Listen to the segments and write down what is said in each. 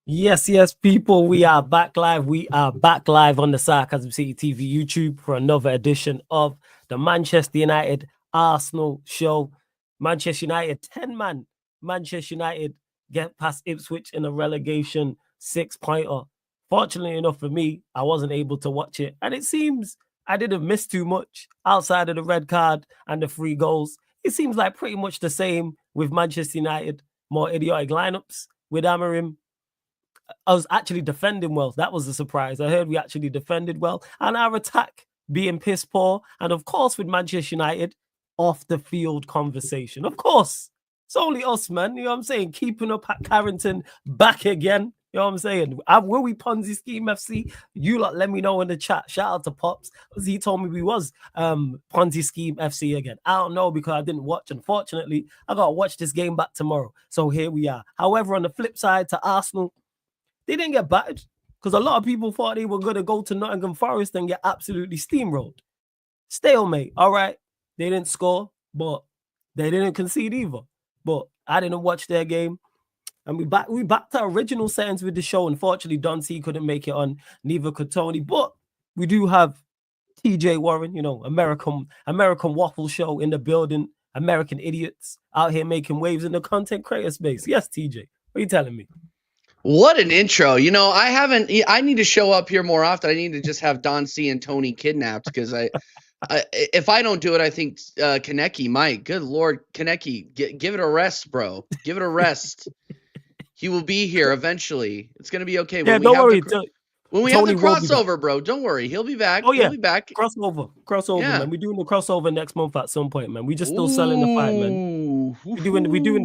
Yes, people, we are back live. We are back live on the Sarcasm City TV YouTube for another edition of the Manchester United Arsenal show. Manchester United 10-man. Manchester United get past Ipswich in a relegation 6-pointer. Fortunately enough for me, I wasn't able to watch it. And it seems I didn't miss too much outside of the red card and the 3 goals. It seems like pretty much the same with Manchester United. More idiotic lineups with Amorim. I was actually defending well. That was a surprise. I heard we actually defended well. And our attack being piss poor. And of course, with Manchester United, off the field conversation. Of course, it's only us, man. You know what I'm saying? Keeping up at Carrington back again. You know what I'm saying? Were we Ponzi Scheme FC? You lot let me know in the chat. Shout out to Pops. He told me we was Ponzi Scheme FC again. I don't know because I didn't watch. Unfortunately, I got to watch this game back tomorrow. So here we are. However, on the flip side to Arsenal, they didn't get battered because a lot of people thought they were going to go to Nottingham Forest and get absolutely steamrolled. Stalemate, all right. They didn't score, but they didn't concede either. But I didn't watch their game. And we back to original settings with the show. Unfortunately, Don C couldn't make it on, neither could Tony. But we do have TJ Warren, you know, American Waffle Show in the building. American idiots out here making waves in the content creator space. Yes, TJ, what are you telling me? What an intro. You know, I need to show up here more often. I need to just have Don C and Tony kidnapped because if I don't do it, I think Kaneki might. Good Lord, Kaneki, give it a rest, bro. Give it a rest. He will be here eventually. It's going to be okay. Yeah, don't worry. When we have the crossover, bro, don't worry. He'll be back. Oh, yeah. He'll be back. Crossover, yeah. Man. We're doing the crossover next month at some point, man. We just still selling the fight, man. We're doing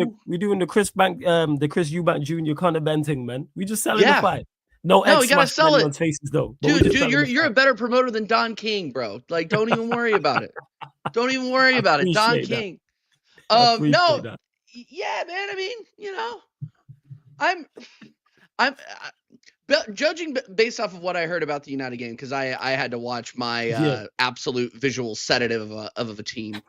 the Chris Eubank Jr. Conor Ben thing, man. We just selling the fight. No, we gotta sell it on faces though. Dude, you're a better promoter than Don King, bro. Like, don't even worry about it. Don't even worry about it. Don King. Yeah, man. I mean, you know, I'm judging based off of what I heard about the United game, because I had to watch my absolute visual sedative of a team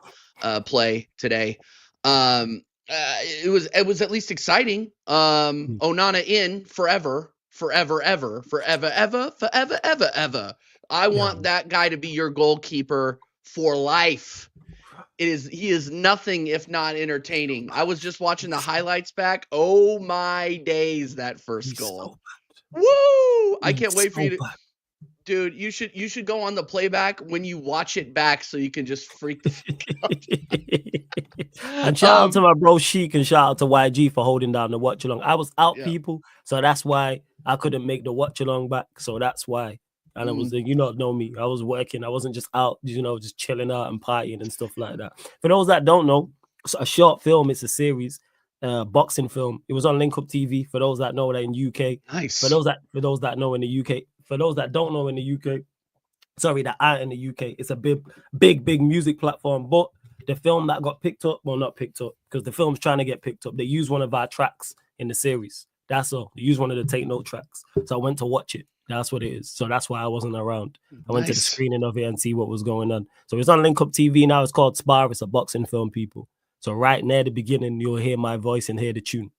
play today. It was at least exciting. Onana in forever. I want that guy to be your goalkeeper for life. He is nothing if not entertaining. I was just watching the highlights back. Oh my days, that first goal. So woo! I can't wait for you to dude, you should go on the playback when you watch it back so you can just freak the fuck out. And shout out to my bro Sheik and shout out to YG for holding down the watch along. I was out, people, so that's why I couldn't make the watch along back. So that's why. And I was, you know me, I was working. I wasn't just out, you know, just chilling out and partying and stuff like that. For those that don't know, it's a short film. It's a series, boxing film. It was on Link Up TV. For those that know that in UK. Nice. For those that know in the UK. For those that don't know in the UK, sorry, that aren't in the UK, it's a big music platform. But the film that got picked up, well, not picked up, because the film's trying to get picked up. They use one of our tracks in the series. That's all. They use one of the Take Note tracks. So I went to watch it. That's what it is. So that's why I wasn't around. I went to the screening of it and see what was going on. So it's on Link Up TV now. It's called Spar. It's a boxing film, people. So right near the beginning, you'll hear my voice and hear the tune,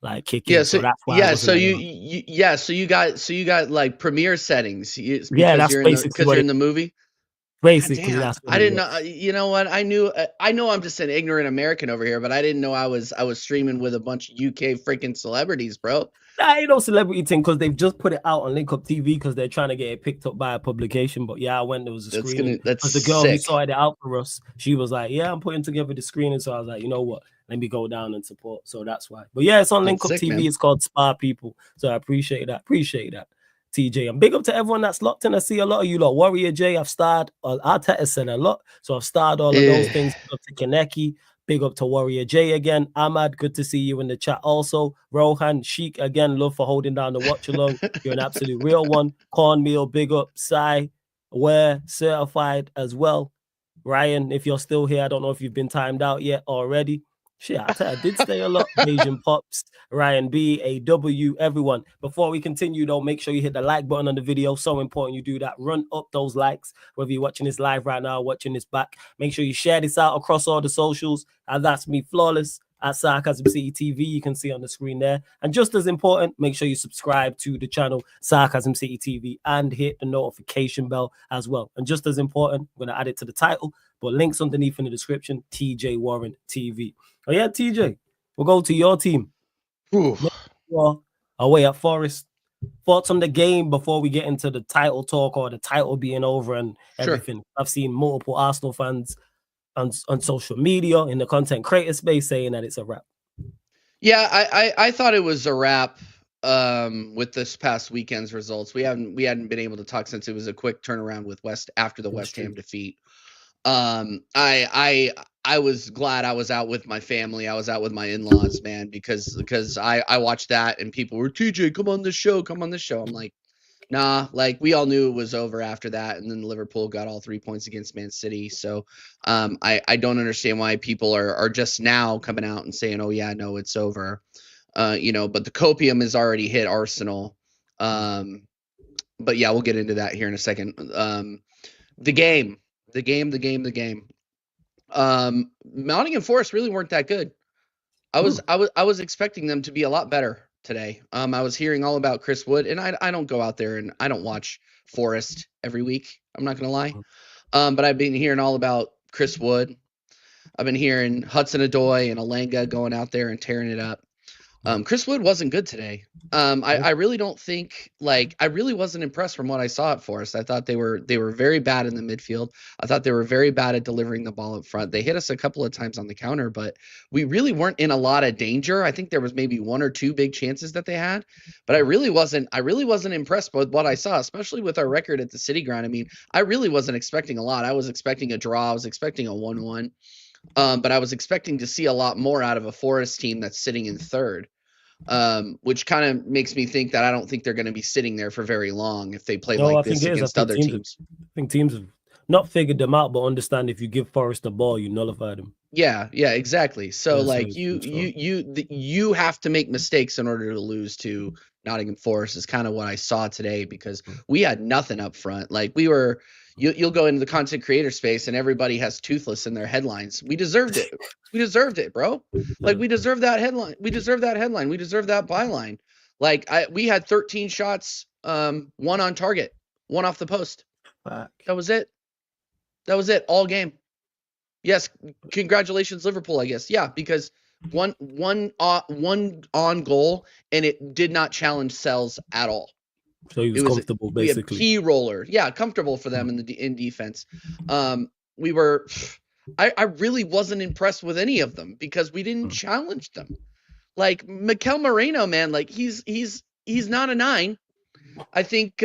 like kicking. Yeah, so that's why. So you got like premiere settings. That's basically because you're in the movie. Basically, that's what I didn't know. You know what? I know I'm just an ignorant American over here, but I didn't know I was streaming with a bunch of UK freaking celebrities, bro. Nah, ain't no celebrity thing because they've just put it out on Link Up TV because they're trying to get it picked up by a publication. But yeah, I went, there was a screening. That's the girl who sorted it out for us. She was like, "Yeah, I'm putting together the screening." So I was like, you know what? Let me go down and support. So that's why. But yeah, it's on Link Up TV. Man. It's called Spa, people. So I appreciate that. TJ. And big up to everyone that's locked in. I see a lot of you lot. Warrior J, I've starred. Arteta said a lot. So I've starred all of those things. Big up to Kaneki. Big up to Warrior J again. Ahmad, good to see you in the chat also. Rohan, Sheik, again, love for holding down the watch along. You're an absolute real one. Cornmeal, big up. Sai, Ware, certified as well. Ryan, if you're still here, I don't know if you've been timed out yet already. Shit, I did stay a lot. Asian Pops, Ryan B, AW, everyone. Before we continue, though, make sure you hit the like button on the video. So important you do that. Run up those likes, whether you're watching this live right now or watching this back. Make sure you share this out across all the socials. And that's me, Flawless. at Sarcasm City TV. You can see on the screen there. And just as important, make sure you subscribe to the channel Sarcasm City TV and hit the notification bell as well. And just as important, I'm going to add it to the title, but links underneath in the description, TJ Warren TV. Oh yeah, TJ, we'll go to your team. Away at Forest. Thoughts on the game before we get into the title talk or the title being over and everything? Sure. I've seen multiple Arsenal fans on social media in the content creator space saying that it's a wrap. Yeah, I thought it was a wrap with this past weekend's results. We hadn't been able to talk since it was a quick turnaround with after the West Ham defeat. I was glad I was out with my family. I was out with my in-laws, man, because I watched that and people were, TJ, come on this show. I'm like, nah, like we all knew it was over after that. And then Liverpool got all 3 points against Man City. So I don't understand why people are just now coming out and saying, oh yeah, no, it's over. But the copium has already hit Arsenal. But yeah, we'll get into that here in a second. The game. Nottingham Forest really weren't that good. I was expecting them to be a lot better today. I was hearing all about Chris Wood, and I don't go out there and I don't watch Forest every week. I'm not gonna lie. But I've been hearing all about Chris Wood. I've been hearing Hudson-Odoi and Alenga going out there and tearing it up. Chris Wood wasn't good today. I really don't think I really wasn't impressed from what I saw at Forest. I thought they were very bad in the midfield. I thought they were very bad at delivering the ball up front. They hit us a couple of times on the counter, but we really weren't in a lot of danger. I think there was maybe one or two big chances that they had, but I really wasn't impressed with what I saw, especially with our record at the City Ground. I mean, I really wasn't expecting a lot. I was expecting a draw. I was expecting a 1-1. But I was expecting to see a lot more out of a Forest team that's sitting in third, which kind of makes me think that I don't think they're going to be sitting there for very long if they play this against other teams. I think teams have not figured them out, but understand if you give Forest the ball, you nullify them. Yeah, exactly. So you have to make mistakes in order to lose to Nottingham Forest is kind of what I saw today, because we had nothing up front. Like we were. You'll go into the content creator space and everybody has toothless in their headlines. We deserved it. We deserved it, bro. Like we deserve that headline. We deserve that headline. We deserve that byline. We had 13 shots, 1 on target, 1 off the post. Fuck. That was it all game. Yes, congratulations Liverpool, I guess. Yeah, because one on goal and it did not challenge Sells at all. So he was comfortable, basically. Key roller. Yeah, comfortable for them in defense. I really wasn't impressed with any of them because we didn't challenge them. Like Mikel Moreno, man, like he's not a 9. I think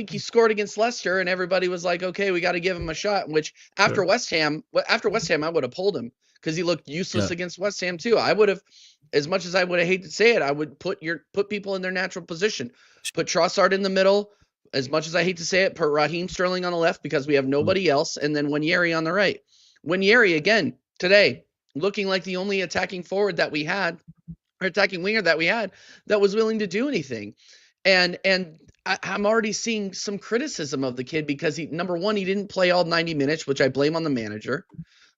he scored against Leicester and everybody was like, okay, we got to give him a shot. Which after West Ham, I would have pulled him because he looked useless against West Ham too. I would have, as much as I would have hated to say it, I would put people in their natural position. Put Trossard in the middle. As much as I hate to say it, put Raheem Sterling on the left because we have nobody else, and then Nwaneri on the right. Nwaneri again today, looking like the only attacking forward that we had, or attacking winger that we had, that was willing to do anything. And I'm already seeing some criticism of the kid because number one, he didn't play all 90 minutes, which I blame on the manager.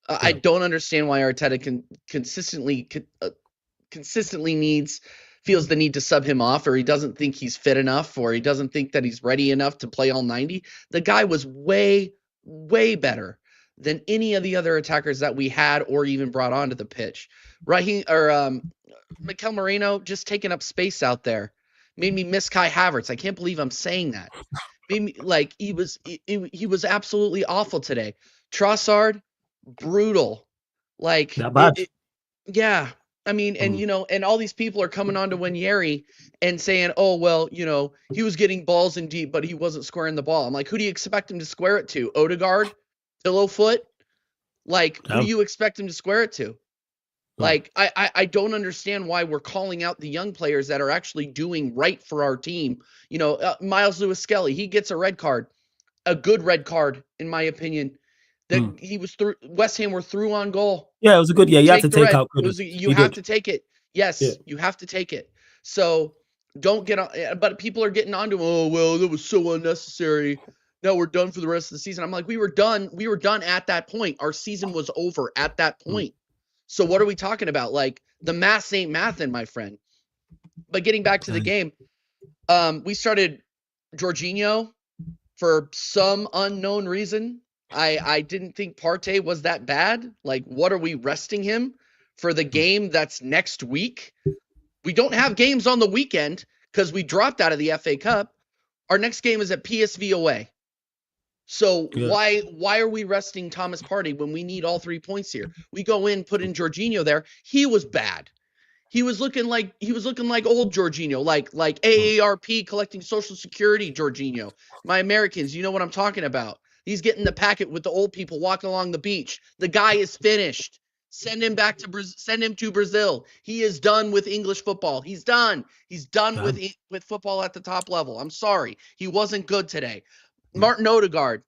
I don't understand why Arteta consistently feels the need to sub him off, or he doesn't think he's fit enough, or he doesn't think that he's ready enough to play all 90. The guy was way, way better than any of the other attackers that we had or even brought onto the pitch. Mikel Moreno just taking up space out there made me miss Kai Havertz. I can't believe I'm saying that. Made me, like he was absolutely awful today. Trossard, brutal. Like not bad. Yeah. I mean, and and all these people are coming on to Nwaneri and saying, oh, well, he was getting balls in deep, but he wasn't squaring the ball. I'm like, who do you expect him to square it to? Odegaard? Pillowfoot? Like, who do you expect him to square it to? Like, I don't understand why we're calling out the young players that are actually doing right for our team. Miles Lewis-Skelly, he gets a red card, a good red card, in my opinion. That he was through. West Ham were through on goal. Yeah, it was a good. Yeah, you have to take out. You have to take it. Yes, you have to take it. So don't get on. But people are getting onto. Oh well, that was so unnecessary. Now we're done for the rest of the season. I'm like, we were done. We were done at that point. Our season was over at that point. So what are we talking about? Like The math ain't mathin', my friend. But getting back to the game, we started Jorginho for some unknown reason. I didn't think Partey was that bad. Like, what are we resting him for the game that's next week? We don't have games on the weekend because we dropped out of the FA Cup. Our next game is at PSV away. So why are we resting Thomas Partey when we need all 3 points here? We go in, put in Jorginho there. He was bad. He was looking like old Jorginho, like AARP collecting Social Security Jorginho. My Americans, you know what I'm talking about. He's getting the packet with the old people walking along the beach. The guy is finished. Send him back to send him to Brazil. He is done with English football. He's done. He's done with football at the top level. I'm sorry. He wasn't good today. Martin Odegaard.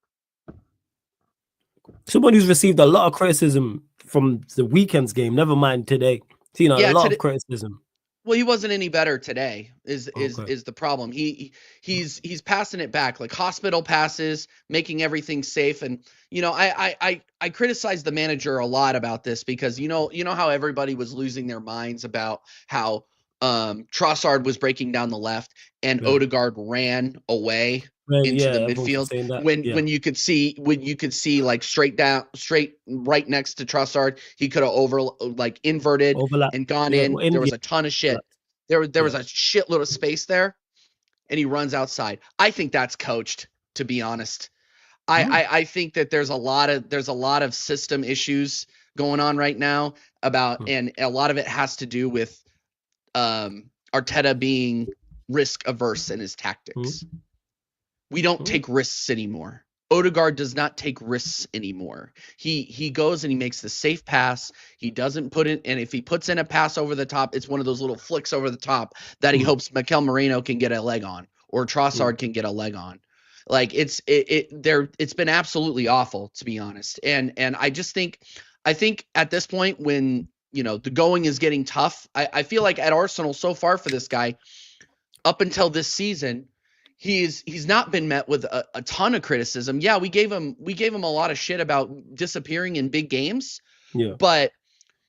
Someone who's received a lot of criticism from the weekend's game, never mind today. Seen a lot of criticism. Well, he wasn't any better today. Is the problem? He's passing it back like hospital passes, making everything safe. And I criticize the manager a lot about this because you know how everybody was losing their minds about how Trossard was breaking down the left and Odegaard ran away into the midfield when you could see like straight right next to Trossard, he could have inverted and gone in. There was a ton of shit. There was a shitload of space there, and he runs outside. I think that's coached, to be honest. I think that there's a lot of system issues going on right now and a lot of it has to do with Arteta being risk averse in his tactics. We don't take risks anymore. Odegaard does not take risks anymore. He goes and he makes the safe pass. He doesn't put it, and if he puts in a pass over the top, it's one of those little flicks over the top that he hopes Mikel Moreno can get a leg on or Trossard can get a leg on. Like it's been absolutely awful, to be honest. And I think at this point when the going is getting tough, I feel like at Arsenal so far for this guy, up until this season, he's not been met with a ton of criticism. Yeah, we gave him a lot of shit about disappearing in big games. Yeah. But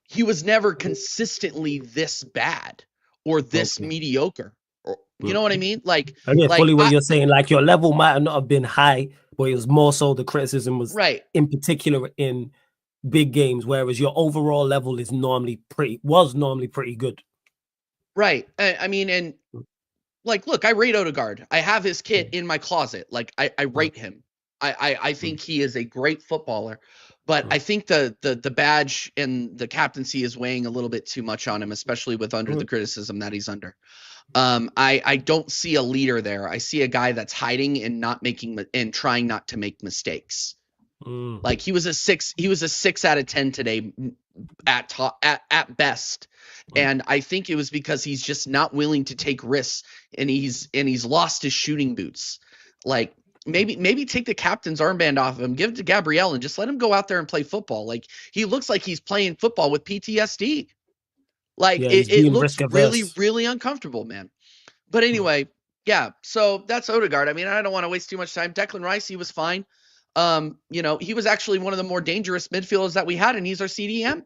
he was never consistently this bad or this mediocre. Or, you know what I mean? Like I get fully what you're saying. Like your level might not have been high, but it was more so the criticism was in particular in big games, whereas your overall level is normally pretty good. Right. I mean, and like, look, I rate Odegaard. I have his kit in my closet. Like, I rate him. I think he is a great footballer, but I think the badge and the captaincy is weighing a little bit too much on him, especially with the criticism that he's under. I don't see a leader there. I see a guy that's hiding and trying not to make mistakes. Like he was a 6 out of 10 today at best. And I think it was because he's just not willing to take risks and he's lost his shooting boots. Like maybe take the captain's armband off of him, give it to Gabriel and just let him go out there and play football. Like he looks like he's playing football with PTSD. Like it looks really, really uncomfortable, man. But anyway, so that's Odegaard. I mean, I don't want to waste too much time. Declan Rice, he was fine. He was actually one of the more dangerous midfielders that we had, and he's our CDM.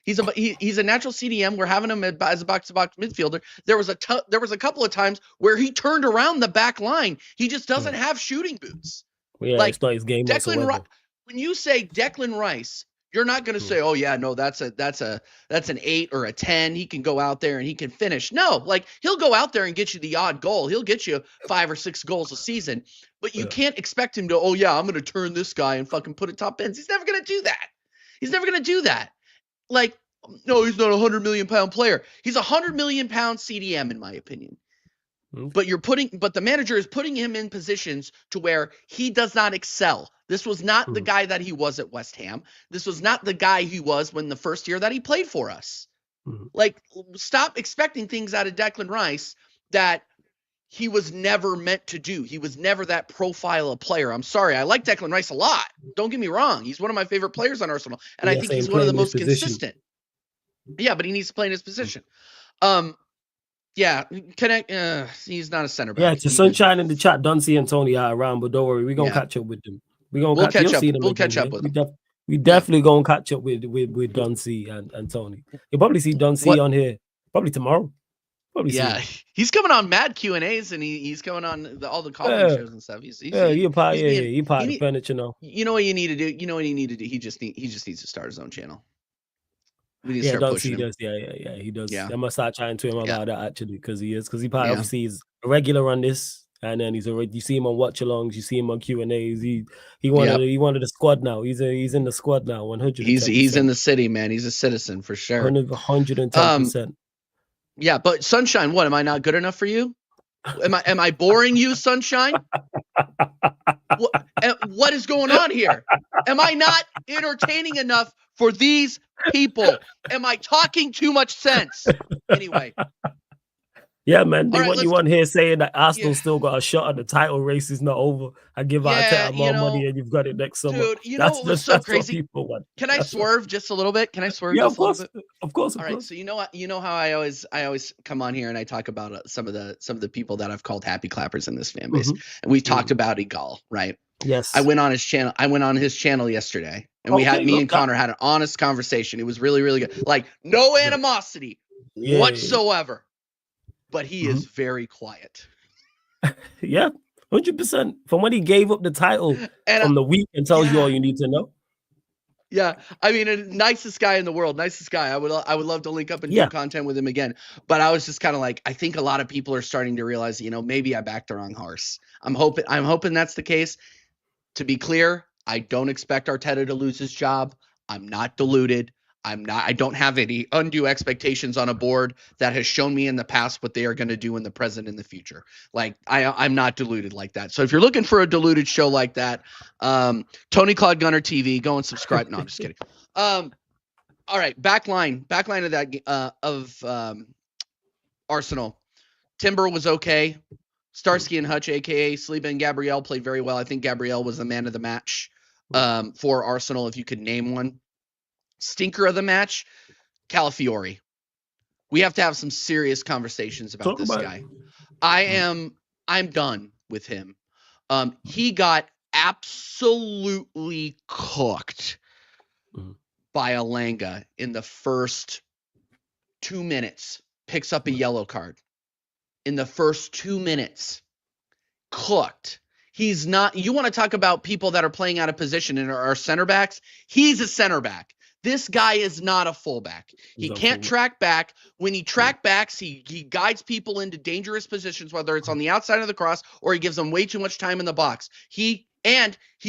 He's a natural CDM. We're having him as a box-to-box midfielder. There was a couple of times where he turned around the back line. He just doesn't have shooting boots. Well, yeah, it's not his game whatsoever. When you say Declan Rice, you're not going to say, "Oh yeah, no, that's an 8 or a 10. He can go out there and he can finish." No, like he'll go out there and get you the odd goal. He'll get you 5 or 6 goals a season, but you can't expect him to. Oh yeah, I'm going to turn this guy and fucking put it top ends. He's never going to do that. He's never going to do that. Like, no, he's not a 100 million pound player. He's a 100 million pound CDM in my opinion. But the manager is putting him in positions to where he does not excel. This was not the guy that he was at West Ham. This was not the guy he was when the first year that he played for us. Like, stop expecting things out of Declan Rice that he was never meant to do. He was never that profile of player. I'm sorry. I like Declan Rice a lot. Don't get me wrong. He's one of my favorite players on Arsenal. And I think he's one of the most consistent. Yeah, but he needs to play in his position. Yeah, he's not a center back. Yeah, it's a sunshine in the chat. Don't see Antonio around, but don't worry, we're gonna catch up with them. We'll catch up with them. We We definitely gonna catch up with Don C and Tony. You'll probably see Don C on here probably tomorrow. Probably he's coming on mad Q&As and he's coming on all the coffee shows and stuff. He's part of the furniture now. You know what you need to do? You know what you need to do? He just needs to start his own channel. We need to start pushing him. Does. He does. Yeah. I must start chatting to him about that actually because he obviously he's a regular on this. And then you see him on watch alongs, you see him on Q&As. He wanted the squad now. He's in the squad now. 100%. He's in the city, man. He's a citizen for sure. 110%. Yeah, but Sunshine, what am I not good enough for you? Am I boring you, Sunshine? What is going on here? Am I not entertaining enough for these people? Am I talking too much sense? Anyway. Yeah, man. You want here saying that Arsenal still got a shot at the title race is not over. I give Arteta more money and you've got it next summer. Dude, what was so crazy? Can I swerve just a little bit? Yeah, of course. Of course. All right. So you know what? You know how I always come on here and I talk about some of the people that I've called happy clappers in this fan base. And we talked about Igal, right? Yes. I went on his channel yesterday and me and Connor had an honest conversation. It was really, really good. Like no animosity whatsoever. But he is very quiet. Yeah, 100%. From when he gave up the title from the week and tells you all you need to know. Yeah, I mean, nicest guy in the world, nicest guy. I would love to link up and do content with him again. But I was just kind of like, I think a lot of people are starting to realize, maybe I backed the wrong horse. I'm hoping that's the case. To be clear, I don't expect Arteta to lose his job. I'm not deluded. I don't have any undue expectations on a board that has shown me in the past what they are going to do in the present and the future. Like I'm not deluded like that. So if you're looking for a deluded show like that, Tony Claude Gunner TV, go and subscribe. No, I'm just kidding. All right. Backline of that, of Arsenal. Timber was okay. Starsky and Hutch, aka Saliba and Gabriel, played very well. I think Gabriel was the man of the match for Arsenal, if you could name one. Stinker of the match, Calafiori. We have to have some serious conversations about this guy. I'm done with him. He got absolutely cooked by Alanga in the first 2 minutes. Picks up a yellow card. In the first 2 minutes. Cooked. He's not. You want to talk about people that are playing out of position and are center backs? He's a center back. This guy is not a fullback. He can't track back. When he track backs, he guides people into dangerous positions, whether it's on the outside of the cross or he gives them way too much time in the box. He's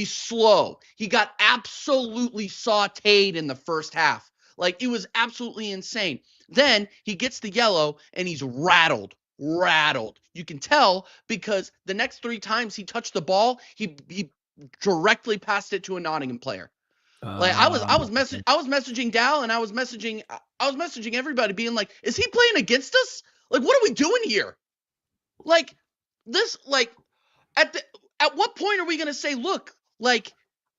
slow. He got absolutely sauteed in the first half. Like, it was absolutely insane. Then he gets the yellow and he's rattled. You can tell because the next 3 times he touched the ball, he directly passed it to a Nottingham player. Like I was messaging Dal and I was messaging everybody being like, is he playing against us? Like, what are we doing here? Like this, like at what point are we going to say, look, like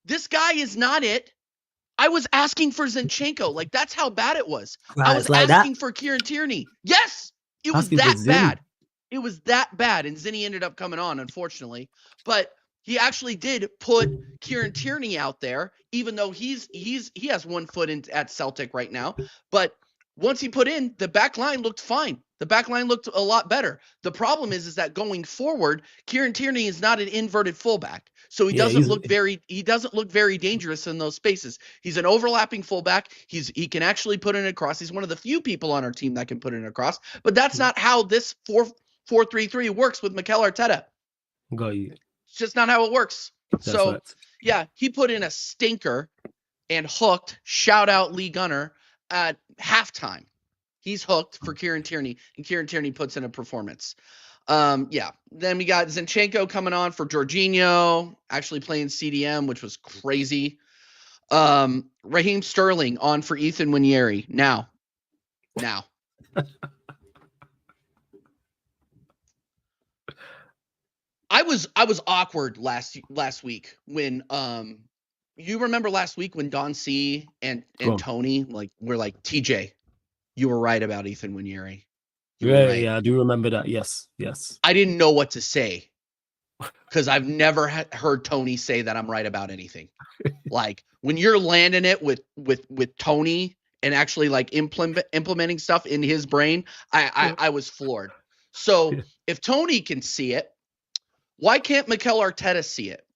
this guy is not it. I was asking for Zinchenko. Like, that's how bad it was. I was like asking for Kieran Tierney. Yes, it was that bad. It was that bad. And Zinni ended up coming on, unfortunately. But he actually did put Kieran Tierney out there, even though he has 1 foot in at Celtic right now. But once he put in, the back line looked fine. The back line looked a lot better. The problem is that going forward, Kieran Tierney is not an inverted fullback. So he doesn't look very dangerous in those spaces. He's an overlapping fullback. He can actually put in a cross. He's one of the few people on our team that can put in a cross. But that's not how this 4-3-3 works with Mikel Arteta. Got you. It's just not how it works. Yeah, he put in a stinker and hooked. Shout out Lee Gunner at halftime. He's hooked for Kieran Tierney, and Kieran Tierney puts in a performance. Yeah. Then we got Zinchenko coming on for Jorginho, actually playing CDM, which was crazy. Raheem Sterling on for Ethan Nwaneri. Now. I was awkward last week when you remember last week when Don C and Tony were like, TJ, you were right about Ethan Nwaneri. Yeah, I do remember that. Yes. I didn't know what to say because I've never heard Tony say that I'm right about anything. Like, when you're landing it with Tony and actually like implementing stuff in his brain, I was floored. So if Tony can see it, why can't Mikel Arteta see it?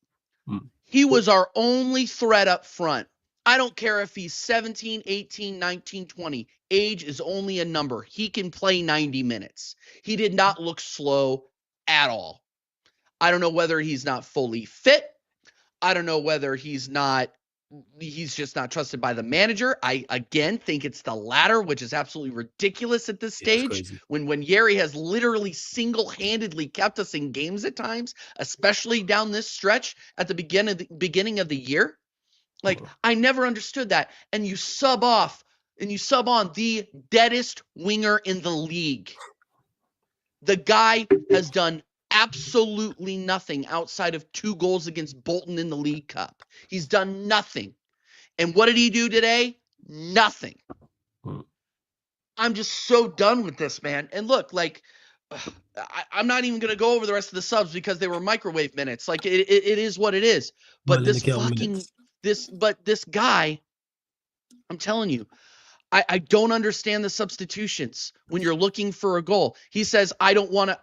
He was our only threat up front. I don't care if he's 17, 18, 19, 20. Age is only a number. He can play 90 minutes. He did not look slow at all. I don't know whether he's not fully fit. I don't know whether he's just not trusted by the manager. I, again, think it's the latter, which is absolutely ridiculous at this stage. When Yeri has literally single-handedly kept us in games at times, especially down this stretch at the beginning of the year. Like, I never understood that. And you sub on the deadest winger in the league. The guy has done absolutely nothing outside of 2 goals against Bolton in the League Cup. He's done nothing. And what did he do today? Nothing. I'm just so done with this, man. And look, like, I'm not even going to go over the rest of the subs because they were microwave minutes. Like, it is what it is. But this guy, I'm telling you, I don't understand the substitutions when you're looking for a goal. He says, I don't want to,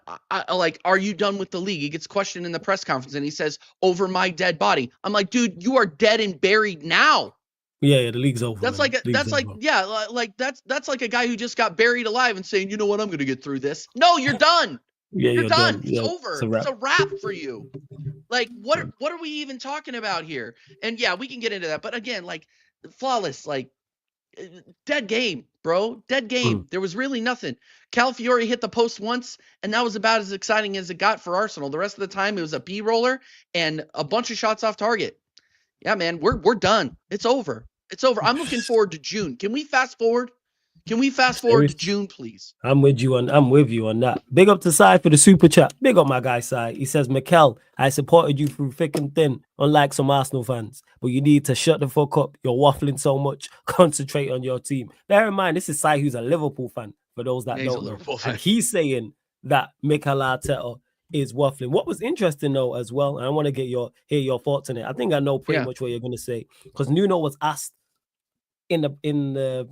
are you done with the league? He gets questioned in the press conference and he says, over my dead body. I'm like, dude, you are dead and buried now. Yeah, the league's over. That's like a guy who just got buried alive and saying, you know what, I'm going to get through this. No, you're done. Yeah, you're done. It's yeah, over. It's a wrap for you. Like, what are we even talking about here? And yeah, we can get into that. But again, like, flawless, like, dead game, bro. Dead game. There was really nothing. Calafiori hit the post once, and that was about as exciting as it got for Arsenal. The rest of the time, it was a B-roller and a bunch of shots off target. Yeah, man, we're done. It's over. It's over. I'm looking forward to June. Can we fast forward? To June, please? I'm with you on that. Big up to Sai for the super chat. Big up my guy Sai. He says, Mikel, I supported you through thick and thin, unlike some Arsenal fans. But you need to shut the fuck up. You're waffling so much. Concentrate on your team. Bear in mind, this is Sai, who's a Liverpool fan, for those that don't know. And he's saying that Mikel Arteta is waffling. What was interesting though as well, and I want to hear your thoughts on it. I think I know pretty much what you're going to say, because Nuno was asked in the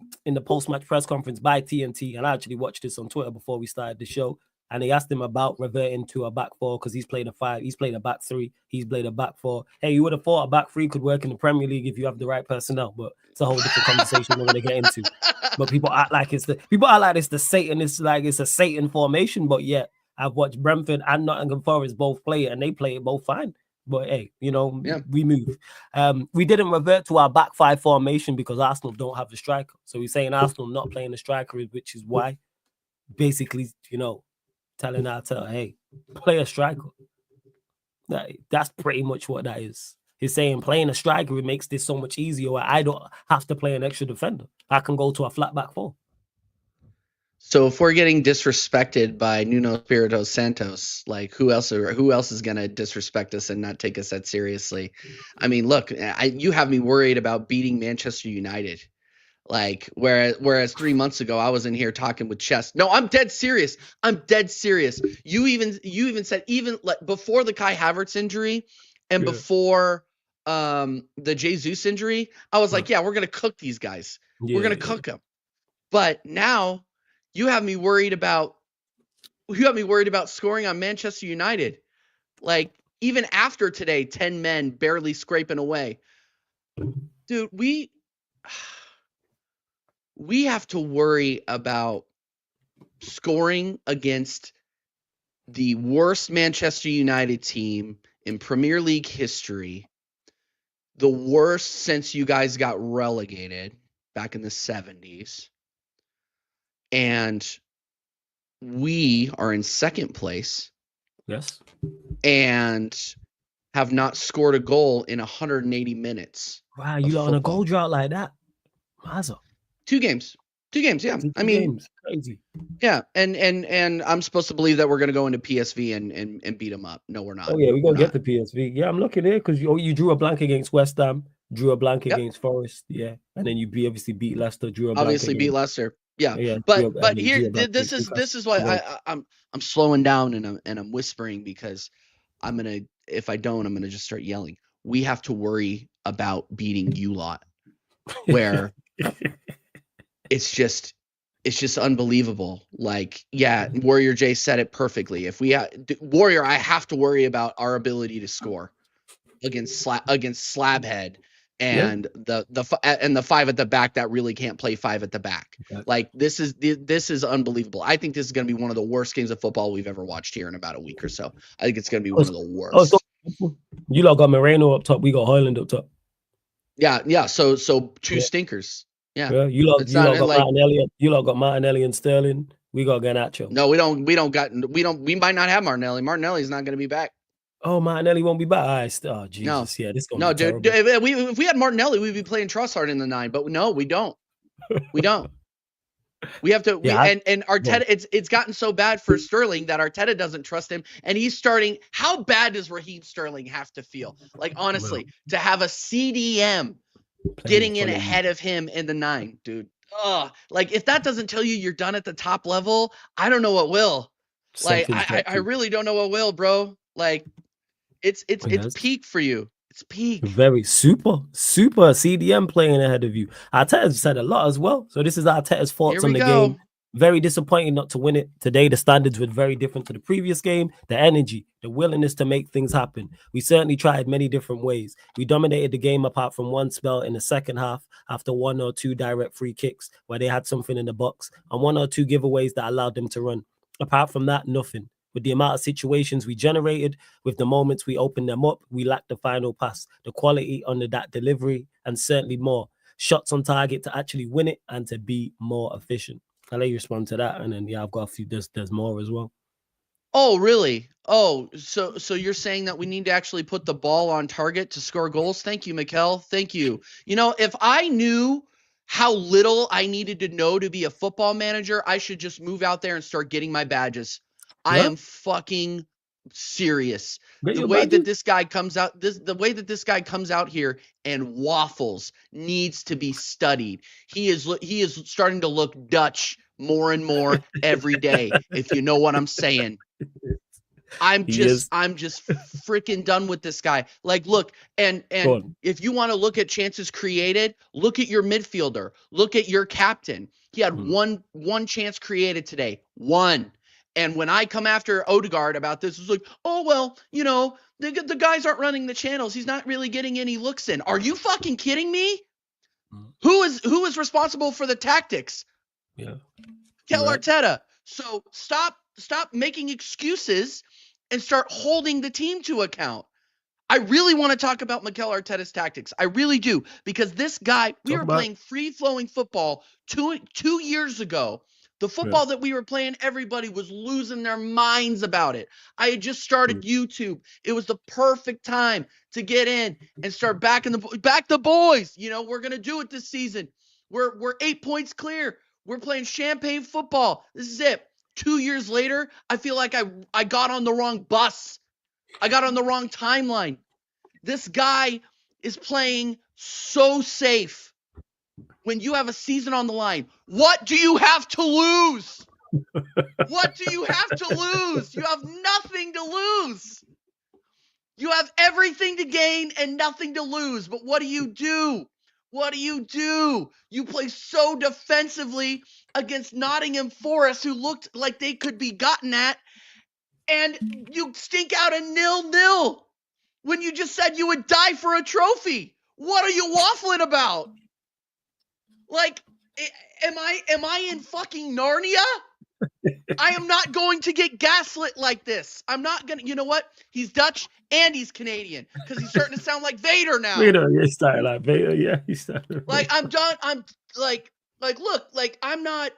post-match press conference by TNT, and I actually watched this on Twitter before we started the show, and they asked him about reverting to a back 4 because he's played a 5, he's played a back 3, he's played a back 4. Hey, you would have thought a back 3 could work in the Premier League if you have the right personnel, but it's a whole different conversation we're going to get into. But people act like it's the Satan, it's like it's a Satan formation, but yet I've watched Brentford and Nottingham Forest both play it, and they play it both fine. But hey, we move. We didn't revert to our back 5 formation because Arsenal don't have the striker. So he's saying Arsenal not playing the striker, which is why basically, telling Arteta, hey, play a striker. That's pretty much what that is. He's saying playing a striker, it makes this so much easier where I don't have to play an extra defender. I can go to a flat back 4. So if we're getting disrespected by Nuno Espirito Santos, like who else is going to disrespect us and not take us that seriously? I mean, look, you have me worried about beating Manchester United. Like whereas 3 months ago I was in here talking with Chess. No, I'm dead serious. You even said even like before the Kai Havertz injury and before the Jesus injury, I was like, yeah, we're going to cook these guys. We're going to cook them. But now you have me worried about scoring on Manchester United. Like, even after today, 10 men barely scraping away. Dude, we have to worry about scoring against the worst Manchester United team in Premier League history, the worst since you guys got relegated back in the 70s. And we are in second place. Yes. And have not scored a goal in 180 minutes. Wow, you on a goal drought like that? Mazza. 2 games. 2 games, yeah. I mean, crazy. Yeah, and I'm supposed to believe that we're going to go into PSV and beat them up. No, we're not. Oh, yeah, we're going to get the PSV. Yeah, I'm looking there because you drew a blank against West Ham, drew a blank against Forest, yeah. And then you obviously beat Leicester, drew a blank obviously beat Leicester. Yeah, but here this is why I'm slowing down and I'm whispering because I'm gonna just start yelling. we have to worry about beating you lot, where it's just unbelievable. Like, yeah, Warrior J said it perfectly. If we Warrior, I have to worry about our ability to score against Slabhead and the five at the back that really can't play five at the back. Okay. Like, this is unbelievable. I think this is going to be one of the worst games of football we've ever watched here in about a week or so. I think it's going to be one of the worst. You lot got Moreno up top. We got Highland up top. Yeah. So two stinkers. Yeah. You lot got Martinelli. You lot got Martinelli and Sterling. We got Garnacho. No, we we might not have Martinelli. Martinelli's not going to be back. Oh, Martinelli won't be back. Oh, Jesus. No. Yeah, this is going to be terrible. If we had Martinelli, we'd be playing Trossard in the 9, but no, we don't. We don't. We have to. And Arteta, it's gotten so bad for Sterling that Arteta doesn't trust him, and he's starting. How bad does Raheem Sterling have to feel? Like, honestly, to have a CDM getting in ahead of him in the 9, dude. Like, if that doesn't tell you you're done at the top level, I don't know what will. Like, I really don't know what will, bro. Like, it's peak for you. It's peak. Very super CDM playing ahead of you. Arteta's said a lot as well. So this is Arteta's thoughts on the game. Very disappointing not to win it. Today, the standards were very different to the previous game. The energy, the willingness to make things happen. We certainly tried many different ways. We dominated the game apart from one spell in the second half after 1 or 2 direct free kicks where they had something in the box and 1 or 2 giveaways that allowed them to run. Apart from that, nothing. With the amount of situations we generated, with the moments we opened them up, we lacked the final pass, the quality under that delivery, and certainly more shots on target to actually win it and to be more efficient. I'll let you respond to that, and then I've got a few. There's more as well. Oh, really? Oh, so you're saying that we need to actually put the ball on target to score goals? Thank you, Mikel. Thank you. You know, if I knew how little I needed to know to be a football manager, I should just move out there and start getting my badges. I am fucking serious. The way that this guy comes out here and waffles needs to be studied. He is starting to look Dutch more and more every day, if you know what I'm saying. I'm just freaking done with this guy. Like, look, and if you want to look at chances created, look at your midfielder. Look at your captain. He had one chance created today. One. And when I come after Odegaard about this, it's like, oh, well, you know, the guys aren't running the channels. He's not really getting any looks in. Are you fucking kidding me? Who is responsible for the tactics? Yeah. Mikel Arteta. So stop making excuses and start holding the team to account. I really want to talk about Mikel Arteta's tactics. I really do. Because this guy, we were playing free-flowing football two years ago. The football that we were playing, everybody was losing their minds about it. I had just started YouTube. It was the perfect time to get in and start back the boys. You know, we're going to do it this season. We're 8 points clear. We're playing champagne football. This is it. 2 years later, I feel like I got on the wrong bus. I got on the wrong timeline. This guy is playing so safe. When you have a season on the line, what do you have to lose? What do you have to lose? You have nothing to lose. You have everything to gain and nothing to lose. But what do you do? What do? You play so defensively against Nottingham Forest, who looked like they could be gotten at, and you stink out a 0-0 when you just said you would die for a trophy. What are you waffling about? Like, am I in fucking Narnia? I am not going to get gaslit like this. I'm not going to, you know what? He's Dutch and he's Canadian because he's starting to sound like Vader now. Vader, he started like Vader, yeah. He started. Like, I'm done. I'm like, look, like, I'm not,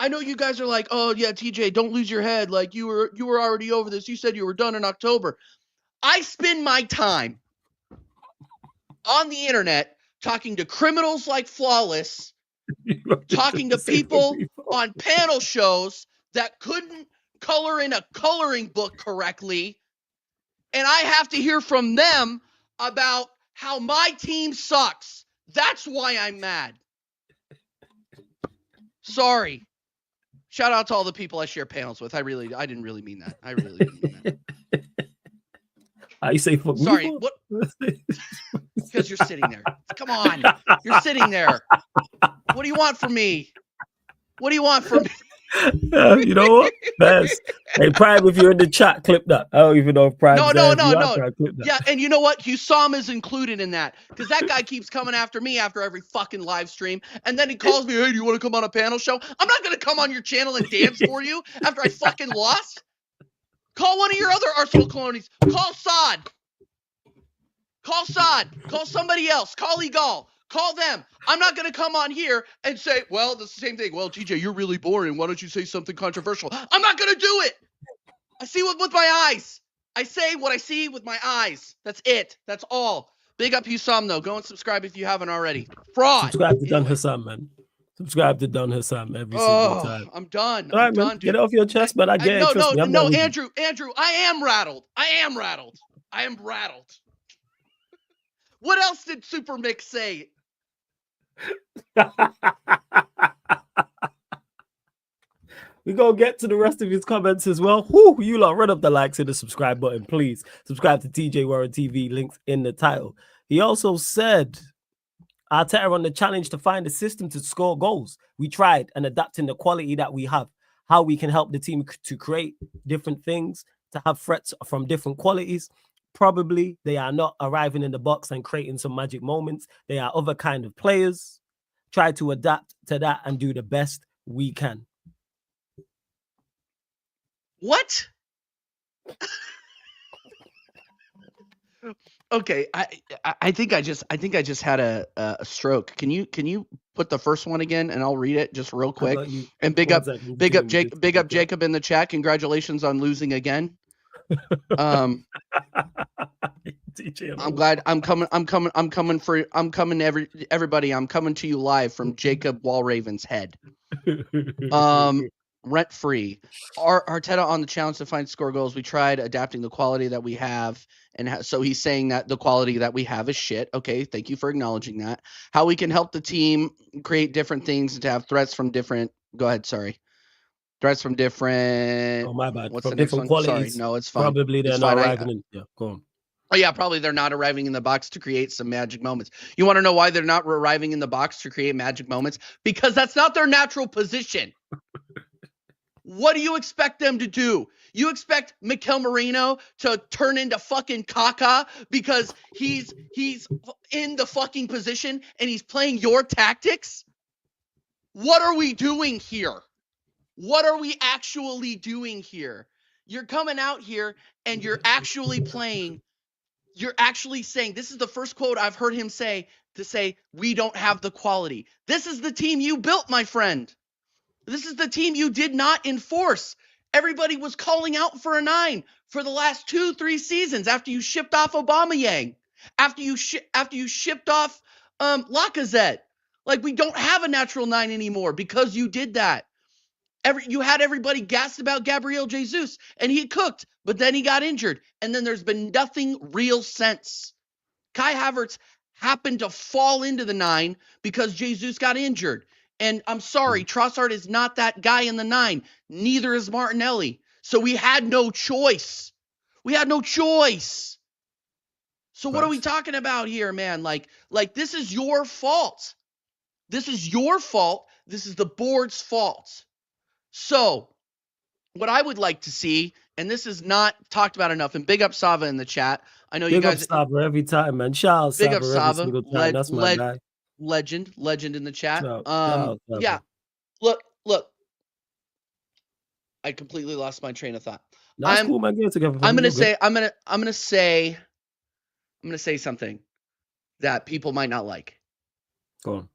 I know you guys are like, oh yeah, TJ, don't lose your head. Like, you were already over this. You said you were done in October. I spend my time on the internet talking to criminals like Flawless, talking to people on panel shows that couldn't color in a coloring book correctly, and I have to hear from them about how my team sucks. That's why I'm mad. Sorry. Shout out to all the people I share panels with. I didn't really mean that. I really didn't mean that. You say fuck me Sorry, for? what? Because you're sitting there. Come on. You're sitting there. What do you want from me? What do you want from me? You know what? Best. Hey, Prime, if you're in the chat, clip that. I don't even know if Prime's No. Prime, clip that. Yeah, and you know what? Husam is included in that because that guy keeps coming after me after every fucking live stream, and then he calls me, "Hey, do you want to come on a panel show?" I'm not gonna come on your channel and dance for you after I fucking lost. Call one of your other Arsenal clones. Call Saad. Call Saad. Call somebody else. Call Egal. Call them. I'm not going to come on here and say, well, it's the same thing. Well, TJ, you're really boring. Why don't you say something controversial? I'm not going to do it. I see it with my eyes. I say what I see with my eyes. That's it. That's all. Big up Husam, though. Go and subscribe if you haven't already. Fraud. Subscribe to Don Hassam, man. Subscribe to Don Hassam every single time. I'm done. All right, I'm done, man. Dude. Get it off your chest, man. I get it. Trust me. No, Andrew, I am rattled. I am rattled. What else did Super Mix say? We gonna get to the rest of his comments as well. Whoo, you lot, run up the likes and the subscribe button, please. Subscribe to TJ Warren TV, links in the title. He also said, Arteta on the challenge to find a system to score goals. We tried and adapting the quality that we have, how we can help the team to create different things, to have threats from different qualities. Probably they are not arriving in the box and creating some magic moments. They are other kind of players. Try to adapt to that and do the best we can. What? Okay, I think I just had a stroke. Can you put the first one again and I'll read it just real quick. And big up Jacob in the chat. Congratulations on losing again. I'm glad I'm coming for everybody. I'm coming to you live from Jacob Walraven's head. Rent free. Arteta on the challenge to find score goals. We tried adapting the quality that we have, and so he's saying that the quality that we have is shit. Okay, thank you for acknowledging that. How we can help the team create different things and to have threats from different. Go ahead, sorry. Threats from different. Oh my bad. What's from the next one? Qualities. Sorry, no, it's fine. Probably they're not arriving in. Yeah, go on. Oh yeah, probably they're not arriving in the box to create some magic moments. You want to know why they're not arriving in the box to create magic moments? Because that's not their natural position. What do you expect them to do? You expect Mikel Merino to turn into fucking Kaka because he's in the fucking position and he's playing your tactics? What are we doing here? What are we actually doing here? You're coming out here and you're actually playing. You're actually saying, this is the first quote I've heard him say, to say, we don't have the quality. This is the team you built, my friend. This is the team you did not enforce. Everybody was calling out for a 9 for the last 2-3 seasons after you shipped off Aubameyang, after you shipped off Lacazette. Like, we don't have a natural 9 anymore because you did that. You had everybody gassed about Gabriel Jesus, and he cooked, but then he got injured, and then there's been nothing real since. Kai Havertz happened to fall into the 9 because Jesus got injured. And I'm sorry, Trossard is not that guy in the 9. Neither is Martinelli. So we had no choice. So what are we talking about here, man? Like this is your fault. This is your fault. This is the board's fault. So what I would like to see, and this is not talked about enough, and big up Sava in the chat. I know you guys. Big up Sava every time, man. Shout out Big up Sava. That's my guy. Legend in the chat. Yeah. Look. I completely lost my train of thought. That's cool, man. I'm gonna say something that people might not like. Go on.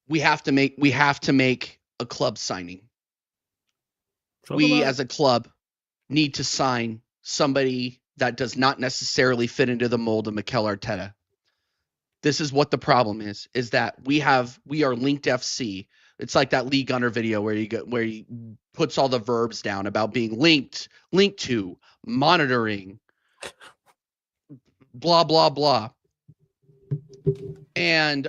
We have to make a club signing. We as a club need to sign somebody that does not necessarily fit into the mold of Mikel Arteta. This is what the problem is that we are linked FC. It's like that Lee Gunner video where he puts all the verbs down about being linked to, monitoring, blah, blah, blah. And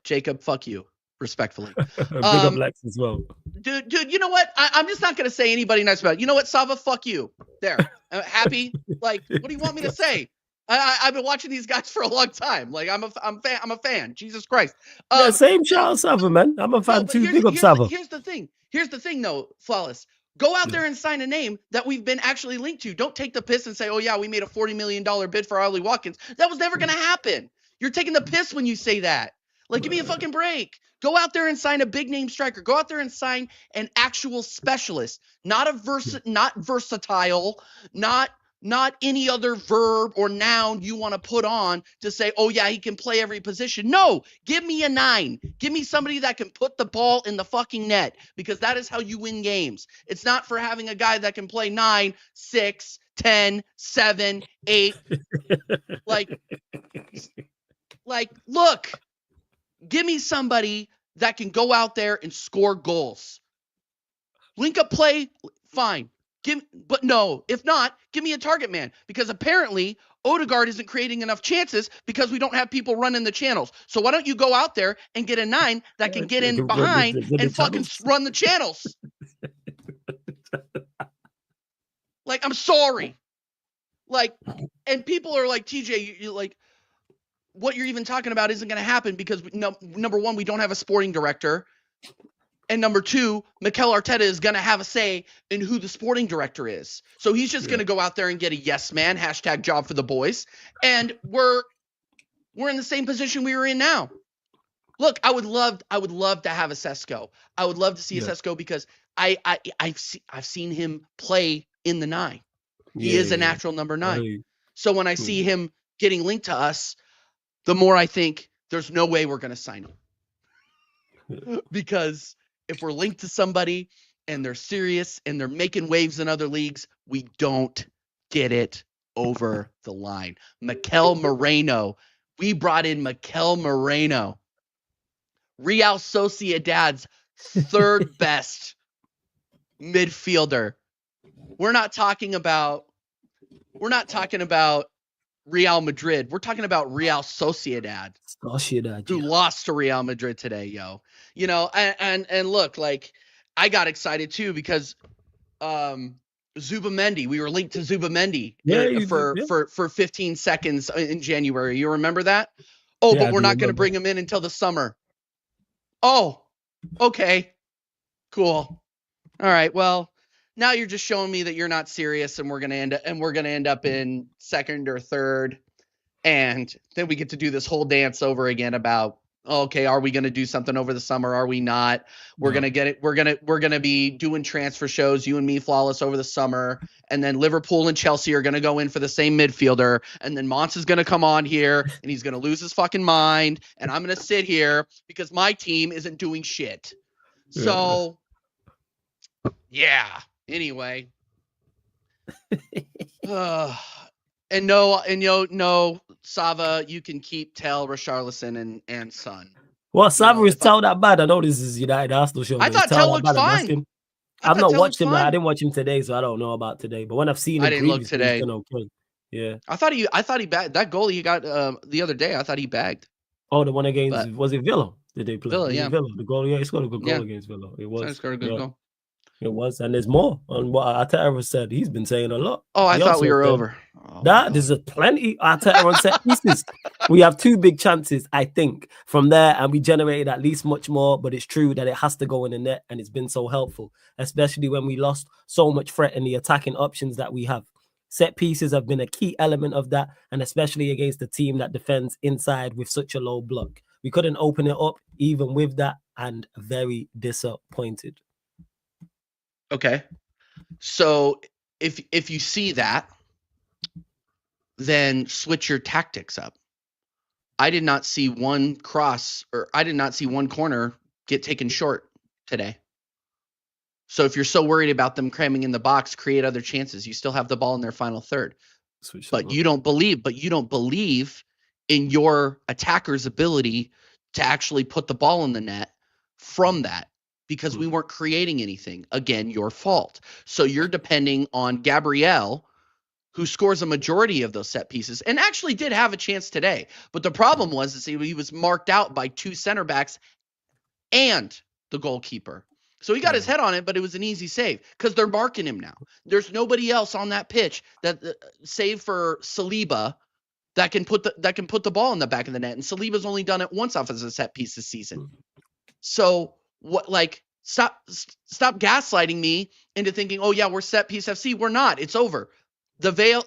Jacob, fuck you, respectfully. Big up Lex as well. Dude, you know what? I'm just not gonna say anybody nice about it. You know what, Sava, fuck you. There. Happy? Like, what do you want me to say? I've been watching these guys for a long time. Like, I'm a fan. Jesus Christ. Yeah, same shout out Sava, man. I'm a fan too. Big up Sava. Here's the thing. Here's the thing, though, Flawless. Go out there and sign a name that we've been actually linked to. Don't take the piss and say, oh, yeah, we made a $40 million bid for Ollie Watkins. That was never going to happen. You're taking the piss when you say that. Like, give me a fucking break. Go out there and sign a big name striker. Go out there and sign an actual specialist, not versatile, not any other verb or noun you want to put on to say, oh, yeah, he can play every position. No, give me a 9. Give me somebody that can put the ball in the fucking net, because that is how you win games. It's not for having a guy that can play 9, 6, 10, 7, 8. Like, look, give me somebody that can go out there and score goals. Link up play, fine. But no, if not, give me a target man, because apparently Odegaard isn't creating enough chances because we don't have people running the channels. So why don't you go out there and get a 9 that can get in behind and fucking run the channels? Like, I'm sorry. Like, and people are like, TJ, you like, what you're even talking about isn't going to happen because number one, we don't have a sporting director. And number 2, Mikel Arteta is going to have a say in who the sporting director is. So he's just going to go out there and get a yes man, #job for the boys. And we're in the same position we were in now. Look, I would love to have a Sesko. I would love to see a Sesko because I've seen him play in the 9. He is a natural number 9. So when I see him getting linked to us, the more I think there's no way we're going to sign him. Because if we're linked to somebody and they're serious and they're making waves in other leagues, we don't get it over the line. Mikel Moreno. We brought in Mikel Moreno, Real Sociedad's 3rd best midfielder. We're not talking about Real Madrid. We're talking about Real Sociedad, who lost to Real Madrid today, yo. You know, and look, like, I got excited too because Zubamendi, we were linked to Zubamendi for 15 seconds in January. You remember that? Oh, but we're not going to bring him in until the summer. Oh, okay, cool. All right, well, now you're just showing me that you're not serious, and we're gonna end up in 2nd or 3rd, and then we get to do this whole dance over again about, okay, are we gonna do something over the summer? Are we not? We're gonna get it. We're gonna be doing transfer shows, you and me, Flawless, over the summer, and then Liverpool and Chelsea are gonna go in for the same midfielder, and then Mons is gonna come on here and he's gonna lose his fucking mind, and I'm gonna sit here because my team isn't doing shit. So, yeah. Anyway, and no, Sava, you can keep Tell, Richarlison, and Son. Well, Sava is Tell that bad. I know this is United Arsenal show. I thought Tell looked fine. I've not watched him. I didn't watch him today, so I don't know about today. But when I've seen him, I didn't look today. Okay. Yeah, I thought he bagged that goal he got the other day. I thought he bagged. Oh, the one against was it Villa? Did they play Villa? Yeah, Villa. The goal. Yeah, he scored a good goal against Villa. It was. He scored a good goal. It was, and there's more on what Arteta said. He's been saying a lot. Oh, I thought we were over. There's a plenty Arteta on set pieces. We have 2 big chances, I think, from there, and we generated at least much more. But it's true that it has to go in the net, and it's been so helpful, especially when we lost so much threat in the attacking options that we have. Set pieces have been a key element of that, and especially against a team that defends inside with such a low block. We couldn't open it up even with that, and very disappointed. Okay, so if you see that, then switch your tactics up. I did not see one cross, or I did not see one corner get taken short today. So if you're so worried about them cramming in the box, create other chances. You still have the ball in their final third. But you don't believe in your attacker's ability to actually put the ball in the net from that, because we weren't creating anything. Again, your fault. So you're depending on Gabriel, who scores a majority of those set pieces and actually did have a chance today. But the problem was he was marked out by 2 center backs and the goalkeeper. So he got his head on it, but it was an easy save because they're marking him now. There's nobody else on that pitch that save for Saliba that can put the ball in the back of the net. And Saliba's only done it once off as a set piece this season. So what? Like, stop gaslighting me into thinking, oh yeah, we're set piece FC. We're not. It's over. The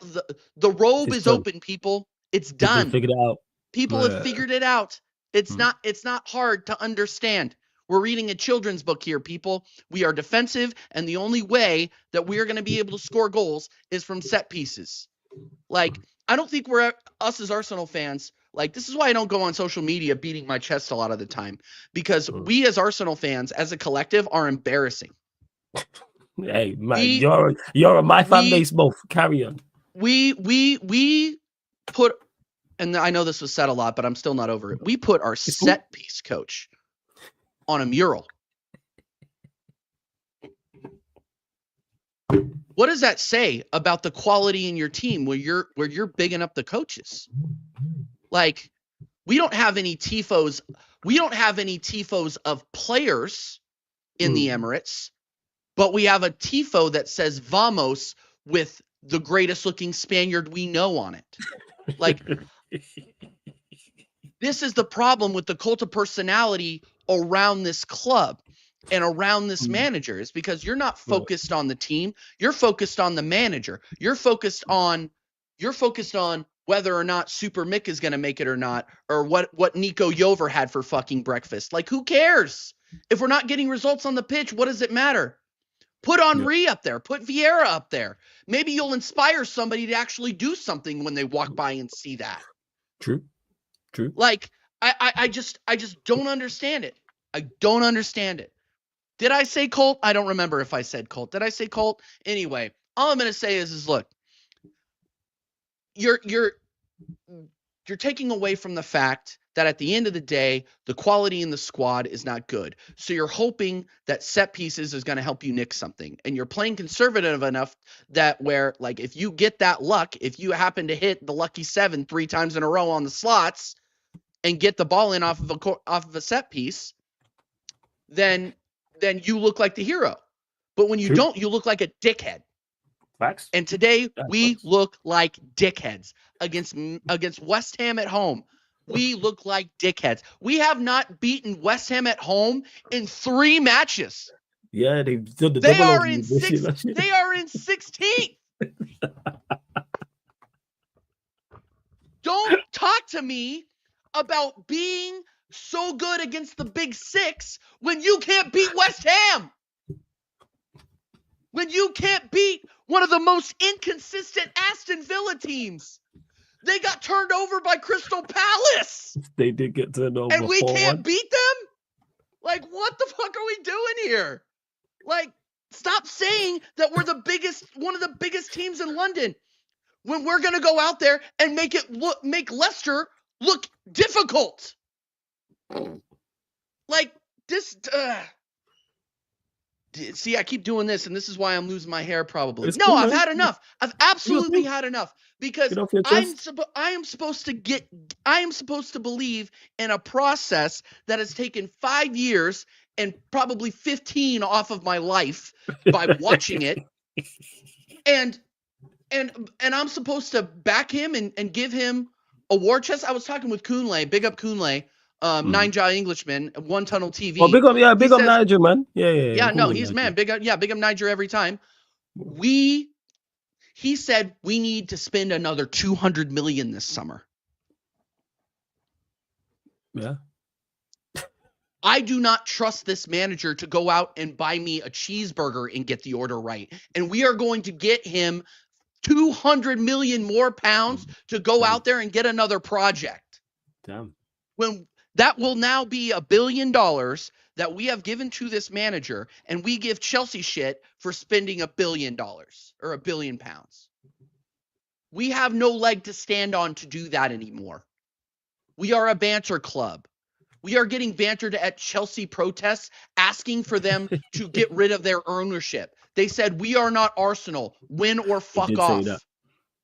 robe is open, people. It's done. Figured it out. People have figured it out. It's not hard to understand. We're reading a children's book here, people. We are defensive, and the only way that we are going to be able to score goals is from set pieces. Like, I don't think us as Arsenal fans, like, this is why I don't go on social media beating my chest a lot of the time, because we as Arsenal fans, as a collective, are embarrassing. Hey, man, you're my fan base both. Carry on. We put, and I know this was said a lot, but I'm still not over it. We put our set piece coach on a mural. What does that say about the quality in your team where you're bigging up the coaches? Like, we don't have any tifos. We don't have any tifos of players in the Emirates, but we have a tifo that says "Vamos" with the greatest looking Spaniard we know on it. Like, this is the problem with the cult of personality around this club and around this manager, is because you're not focused on the team. You're focused on the manager. You're focused on whether or not Super Mick is going to make it or not, or what Nico Yover had for fucking breakfast. Like, who cares? If we're not getting results on the pitch, what does it matter? Put Henry up there. Put Vieira up there. Maybe you'll inspire somebody to actually do something when they walk by and see that. True. Like, I just don't understand it. I don't understand it. Did I say cult? I don't remember if I said cult. Did I say cult? Anyway, all I'm going to say is look, you're taking away from the fact that at the end of the day, the quality in the squad is not good. So you're hoping that set pieces is going to help you nick something. And you're playing conservative enough that where, like, if you get that luck, if you happen to hit the lucky 7 3 times in a row on the slots and get the ball in off of a set piece, then you look like the hero. But when you don't, you look like a dickhead. Facts. And today we look like dickheads against West Ham at home. We look like dickheads. We have not beaten West Ham at home in 3 matches. Yeah, they are in 16th. Don't talk to me about being so good against the Big 6 when you can't beat West Ham. When you can't beat one of the most inconsistent Aston Villa teams. They got turned over by Crystal Palace. They did get turned over. And we can't beat them? Like, what the fuck are we doing here? Like, stop saying that we're one of the biggest teams in London when we're going to go out there and make Leicester look difficult. Like, this, see, I keep doing this, and this is why I'm losing my hair probably. It's no, cool, I've man. had enough. I've absolutely had enough, because I am supposed to believe in a process that has taken 5 years and probably 15 off of my life by watching it. And I'm supposed to back him and give him a war chest. I was talking with Koonlay, big up Koonlay. 9Jaw Englishman, One Tunnel TV. Oh, big up Niger, man. Yeah. No, he's man. Big up Niger every time. He said we need to spend another 200 million this summer. Yeah. I do not trust this manager to go out and buy me a cheeseburger and get the order right. And we are going to get him 200 million more pounds to go out there and get another project. Damn. When that will now be $1 billion that we have given to this manager, and we give Chelsea shit for spending $1 billion or £1 billion. We have no leg to stand on to do that anymore. We are a banter club. We are getting bantered at Chelsea protests, asking for them to get rid of their ownership. They said, we are not Arsenal. Win or fuck off.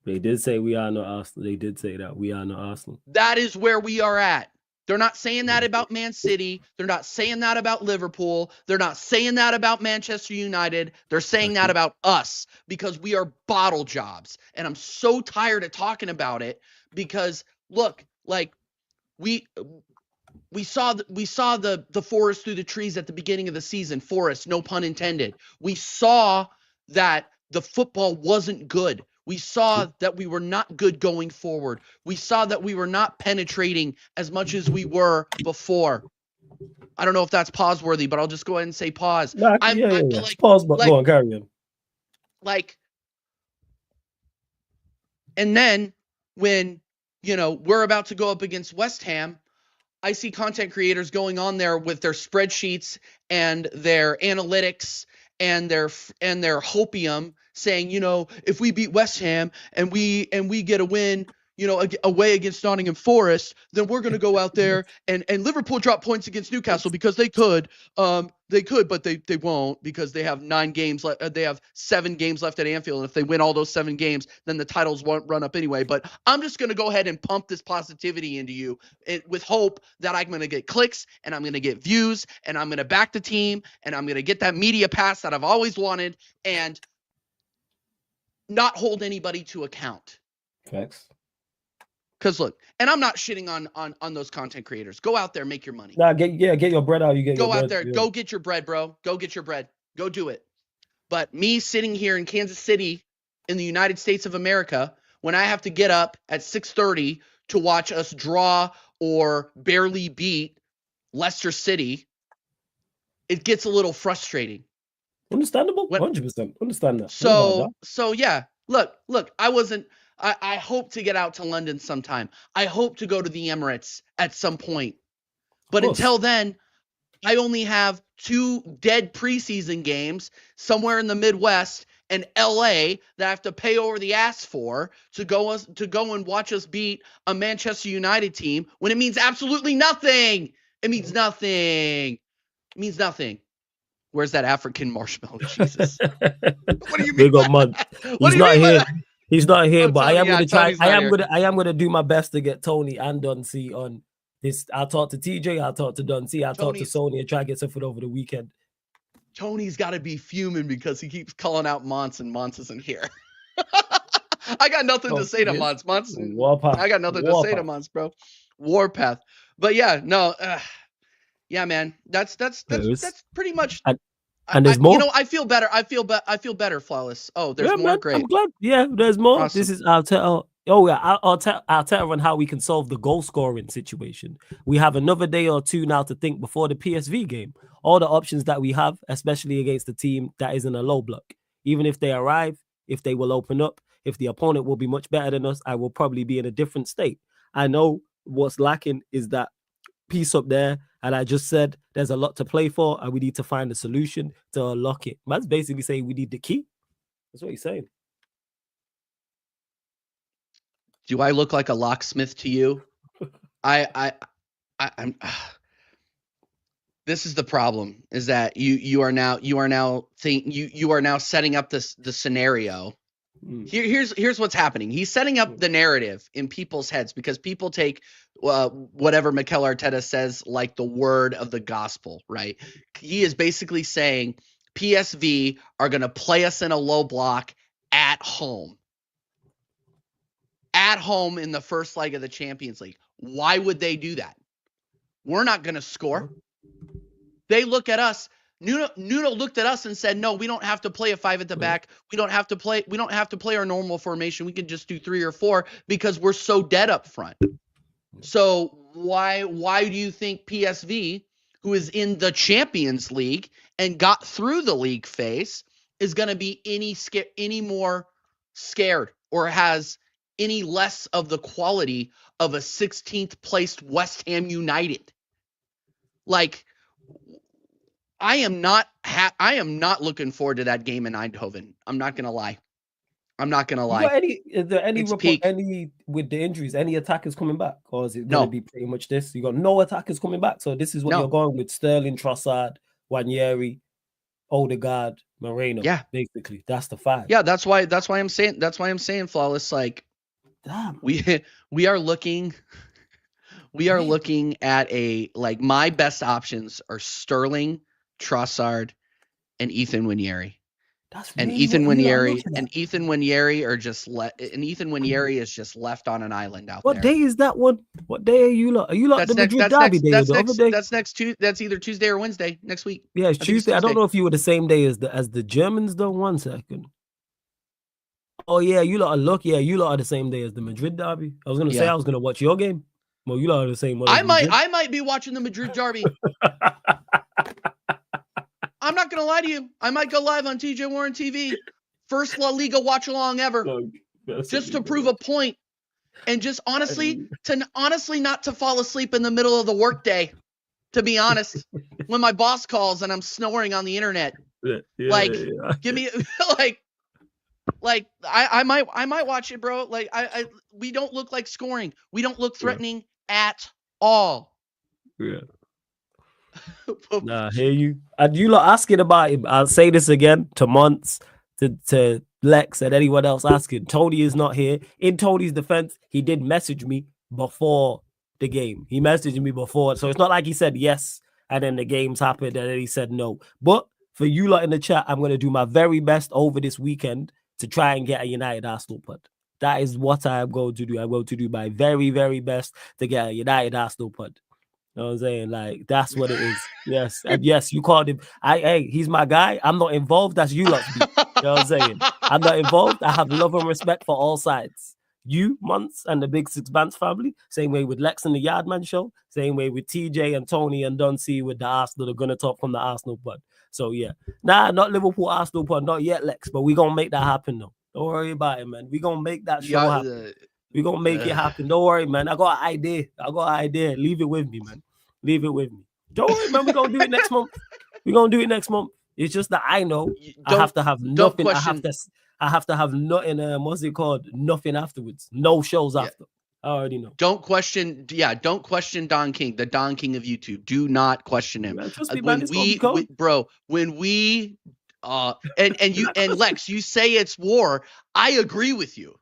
They did say we are not Arsenal. They did say that we are not Arsenal. That is where we are at. They're not saying that about Man City. They're not saying that about Liverpool. They're not saying that about Manchester United. They're saying that about us because we are bottle jobs. And I'm so tired of talking about it because look, like we saw the forest through the trees at the beginning of the season. Forest, no pun intended. We saw that the football wasn't good. We saw that we were not good going forward. We saw that we were not penetrating as much as we were before. I don't know if that's pause worthy, but I'll just go ahead and say pause. Like, pause, but go on, carry on. Like, and then when, we're about to go up against West Ham, I see content creators going on there with their spreadsheets and their analytics and their hopium saying, if we beat West Ham and we get a win, away against Nottingham Forest, then we're going to go out there and Liverpool drop points against Newcastle because they could, but they won't because they have 9 games left. They have 7 games left at Anfield. And if they win all those 7 games, then the titles won't run up anyway. But I'm just going to go ahead and pump this positivity into you with hope that I'm going to get clicks and I'm going to get views and I'm going to back the team and I'm going to get that media pass that I've always wanted and not hold anybody to account. Facts. Because look, and I'm not shitting on those content creators. Go out there, make your money. Nah, get your bread out. Go out there, go get your bread, bro. Go get your bread. Go do it. But me sitting here in Kansas City in the United States of America, when I have to get up at 6:30 to watch us draw or barely beat Leicester City, it gets a little frustrating. Understandable. 100%. Understand that. So yeah. Look, I hope to get out to London sometime. I hope to go to the Emirates at some point. But until then, I only have 2 dead preseason games somewhere in the Midwest and LA that I have to pay over the ass for to go and watch us beat a Manchester United team when it means absolutely nothing. It means nothing. It means nothing. Where's that African marshmallow? Jesus. What do you mean? Big up, man. He's not here. He's not here, but I am going to try. I am going to do my best to get Tony and Dunsey on this. I'll talk to TJ. I'll talk to Dunsey. I'll talk to Sony and try to get something over the weekend. Tony's got to be fuming because he keeps calling out Mons and Mons isn't here. I got nothing to say to Mons. I got nothing to say to Mons, bro. Warpath. But yeah, no. Yeah, man. That's pretty much. And there's more. I feel better. I feel better, Flawless. Oh, there's more. Man, great. I'm glad. Yeah, there's more. Awesome. This is Arteta. Oh yeah, Arteta on how we can solve the goal scoring situation. We have another day or 2 now to think before the PSV game. All the options that we have, especially against the team that is in a low block. Even if they arrive, if they will open up, if the opponent will be much better than us, I will probably be in a different state. I know what's lacking is that piece up there, and I just said there's a lot to play for and we need to find a solution to unlock it. Man's basically saying we need the key. That's what he's saying. Do I look like a locksmith to you? I'm this is the problem, is that you are now setting up the scenario. Here's what's happening. He's setting up the narrative in people's heads because people take whatever Mikel Arteta says like the word of the gospel, right? He is basically saying PSV are going to play us in a low block at home. At home in the first leg of the Champions League. Why would they do that? We're not going to score. They look at us. Nuno looked at us and said, "No, we don't have to play a 5 at the back. We don't have to play our normal formation. We can just do 3 or 4 because we're so dead up front." So why do you think PSV, who is in the Champions League and got through the league phase, is going to be any more scared or has any less of the quality of a 16th placed West Ham United? Like, I am not looking forward to that game in Eindhoven. I'm not gonna lie. Is there any report, any with the injuries, any attackers coming back, or is it going to be pretty much this? You got no attackers coming back, so this is what you're going with: Sterling, Trossard, Wanyeri, Odegaard, Moreno. Yeah, basically that's the 5. Yeah, that's why I'm saying Flawless. Like, damn, we are looking We are looking at my best options are Sterling, Trossard, and Ethan Winieri. That's And really Ethan what you lot are Winieri looking at. and Ethan Winieri are just Ethan Winieri is just left on an island out What there. day is that one? What day are you lot? Are you lot the Madrid derby day or the other day? That's either Tuesday or Wednesday next week. Yeah, it's Tuesday. I don't know if you were the same day as the Germans though. 1 second. Oh yeah, you lot are lucky. Yeah, you lot are the same day as the Madrid derby. I was gonna say I was gonna watch your game. Well, you lot are the same one. I might be watching the Madrid derby. I'm not gonna lie to you. I might go live on TJ Warren TV. First La Liga watch along ever. Just to prove a point. And just honestly not to fall asleep in the middle of the workday. To be honest. When my boss calls and I'm snoring on the internet. Give me I might watch it, bro. We don't look like scoring. We don't look threatening at all. Yeah. Nah, I hear you. And you lot asking about him. I'll say this again to Monts, to Lex, and anyone else asking. Tony is not here. In Tony's defense, he did message me before the game. He messaged me before. So it's not like he said yes, and then the games happened, and then he said no. But for you lot in the chat, I'm going to do my very best over this weekend to try and get a United Arsenal pod. That is what I am going to do. I'm going to do my very, very best to get a United Arsenal pod. You know what I'm saying? Like, that's what it is. Yes. And yes, you called him. Hey, he's my guy. I'm not involved. That's you lot. You know what I'm saying? I'm not involved. I have love and respect for all sides. You, Months, and the Big Six Bands family. Same way with Lex and the Yardman show. Same way with TJ and Tony and Don C with the Arsenal. They're going to talk from the Arsenal pod. So, yeah. Nah, not Liverpool Arsenal pod. Not yet, Lex. But we're going to make that happen, though. Don't worry about it, man. We're going to make that show happen. We're going to make it happen. Don't worry, man. I got an idea. Leave it with me, man. Leave it with me. Don't worry, man. We're going to do it next month. We're going to do it next month. It's just that I know I have to have nothing. I have to have nothing. What's it called? Nothing afterwards. No shows after. I already know. Don't question Don King, the Don King of YouTube. Do not question him. When we and Lex, you say it's war. I agree with you.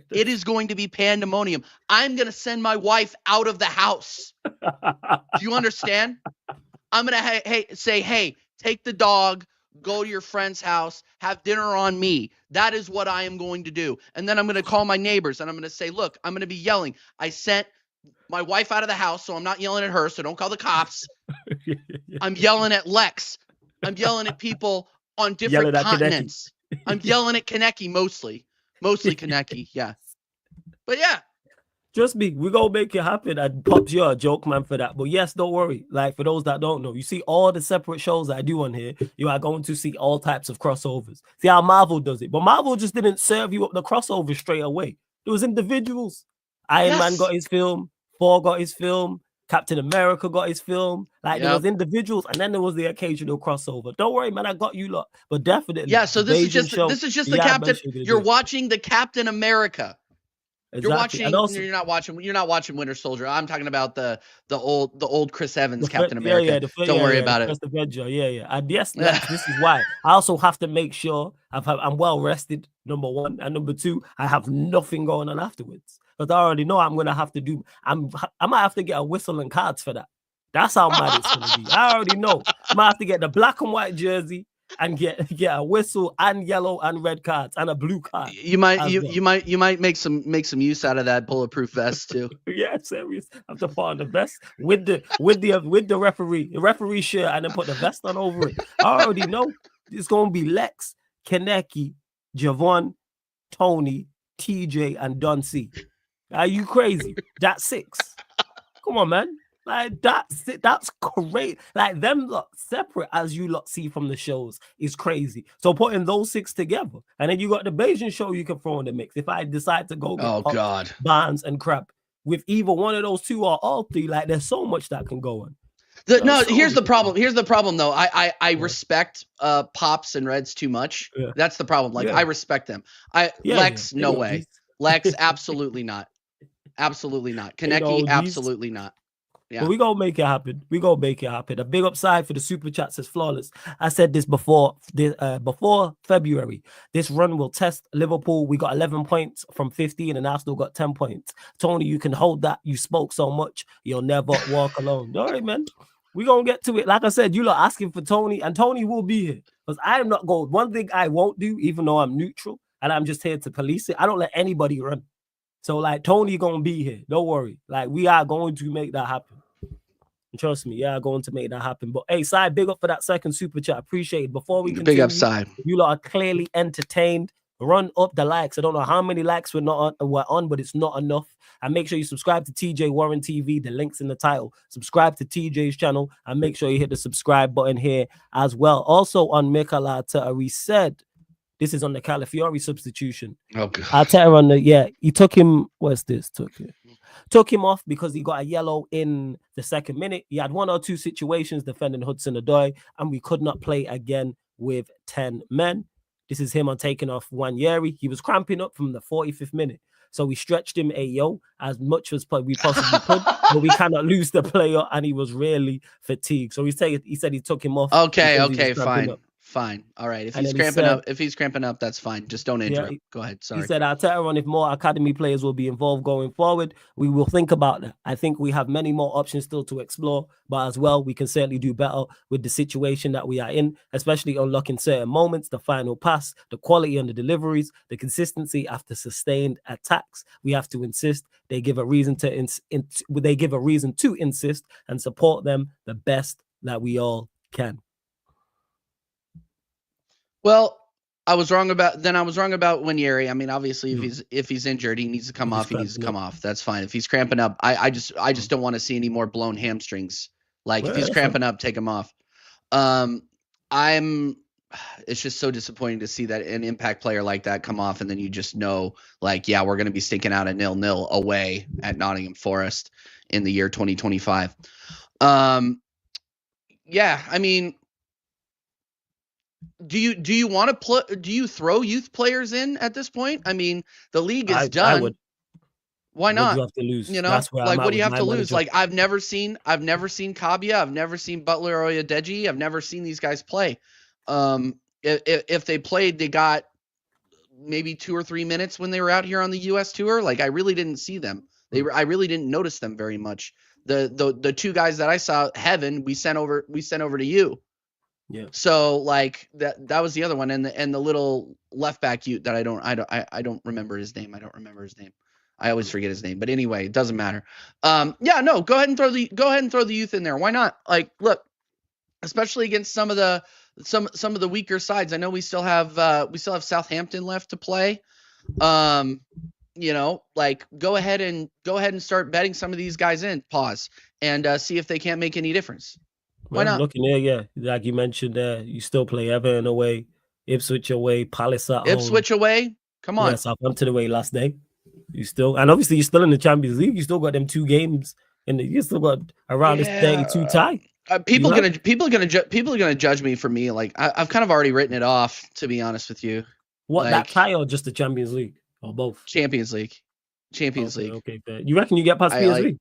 It is going to be pandemonium. I'm going to send my wife out of the house. Do you understand? I'm going to say, hey, take the dog, go to your friend's house, have dinner on me. That is what I am going to do. And then I'm going to call my neighbors and I'm going to say, look, I'm going to be yelling. I sent my wife out of the house, so I'm not yelling at her, so don't call the cops. I'm yelling at Lex. I'm yelling at people on different continents. I'm yelling at Kaneki mostly. Mostly Kaneki, yeah. But yeah. Trust me, we're going to make it happen. And Pops, you're a joke, man, for that. But yes, don't worry. Like, for those that don't know, you see all the separate shows that I do on here, you are going to see all types of crossovers. See how Marvel does it. But Marvel just didn't serve you up the crossover straight away. It was individuals. Iron Man got his film. Thor got his film. Captain America got his film. Like, there was individuals, and then there was the occasional crossover. Don't worry, man, I got you lot. But definitely. Yeah, so this is just the Captain. You're watching the Captain America. Exactly. You're not watching Winter Soldier. I'm talking about the old Chris Evans Captain America. Don't worry about it. And yes, this is why. I also have to make sure I'm well rested, number one. And number two, I have nothing going on afterwards. Because I already know I'm gonna have to do. I might have to get a whistle and cards for that. That's how mad it's gonna be. I already know. I might have to get the black and white jersey and get a whistle and yellow and red cards and a blue card. You might make some use out of that bulletproof vest too. Yeah, serious. I have to put on the vest with the referee shirt and then put the vest on over it. I already know it's gonna be Lex, Kaneki, Javon, Tony, TJ, and Don C. Are you crazy? That's 6. Come on, man. Like, that's great. Like, them lot separate as you lot see from the shows is crazy. So putting those 6 together, and then you got the Bayesian show you can throw in the mix. If I decide to go get Barnes and Crab with either one of those 2 or all 3, like, there's so much that can go on. Here's the problem. Here's the problem, though. I respect Pops and Reds too much. Yeah. That's the problem. Like, I respect them. Lex, no way. Lex, absolutely not. Absolutely not. Kaneki, absolutely not. Yeah. But we gonna make it happen. We gonna make it happen. A big upside for the super chat says flawless. I said this before February. This run will test Liverpool. We got 11 points from 15, and Arsenal got 10 points. Tony, you can hold that. You spoke so much, you'll never walk alone. All right, man. We gonna get to it. Like I said, you lot asking for Tony, and Tony will be here because I am not going. One thing I won't do, even though I'm neutral and I'm just here to police it, I don't let anybody run. So like Tony gonna be here. Don't worry. Like we are going to make that happen. Trust me, yeah, going to make that happen. But hey, Side, big up for that second super chat. Appreciate it. Before we continue, big upside. You lot are clearly entertained. Run up the likes. I don't know how many likes we're on, but it's not enough. And make sure you subscribe to TJ Warren TV. The link's in the title. Subscribe to TJ's channel and make sure you hit the subscribe button here as well. Also on Mikel Arteta, we said this is on the Calafiori substitution. Oh god. Arteta on the he took him. What's this? Took him off because he got a yellow in the second minute. He had one or two situations defending Hudson-Odoi, and we could not play again with 10 men. This is him on taking off Wanyeri. He was cramping up from the 45th minute. So we stretched him as much as we possibly could, but we cannot lose the player, and he was really fatigued. So he said he took him off. Okay, fine. All right. If he's cramping up, that's fine. Just don't interrupt. Go ahead. Sorry. He said, Arteta on if more academy players will be involved going forward, we will think about that. I think we have many more options still to explore, but as well, we can certainly do better with the situation that we are in, especially unlocking certain moments, the final pass, the quality on the deliveries, the consistency after sustained attacks. We have to insist. They give a reason to insist and support them the best that we all can. Well, I was wrong about Wanyeri. I mean, obviously, if he's injured, he needs to come off. He needs to come off. That's fine. If he's cramping up, I just don't want to see any more blown hamstrings. Like if he's cramping up, take him off. It's just so disappointing to see that an impact player like that come off, and then you just know, like, yeah, we're going to be stinking out at 0-0 away at Nottingham Forest in the year 2025. Yeah, I mean. Do you want to do you throw youth players in at this point? I mean, the league is done. I would. Why not? What do you have to lose? You know, like what do you have to lose? Like I've never seen Kabia, I've never seen Butler or Oyedeji, I've never seen these guys play. If they played, they got maybe 2 or 3 minutes when they were out here on the US tour. Like I really didn't see them. I really didn't notice them very much. The two guys that I saw, Heaven, we sent over to you. Yeah. So like that was the other one, and the little left back Ute that I don't remember his name. I always forget his name. But anyway, it doesn't matter. Go ahead and throw the youth in there. Why not? Like, look, especially against some of the weaker sides. I know we still have Southampton left to play. You know, like go ahead and start betting some of these guys in. Pause and see if they can't make any difference. Why not? Looking there, yeah. Like you mentioned there, you still play Everton away, Ipswich away, Palace at home. Ipswich away? Come on. Yeah, Southampton away last day. And obviously you're still in the Champions League. You still got them 2 games you still got around this 32 tie. People are gonna judge me for me. Like I've kind of already written it off, to be honest with you. What, like, that tie or just the Champions League? Or both? Champions League. Okay, fair. You reckon you get past PSV?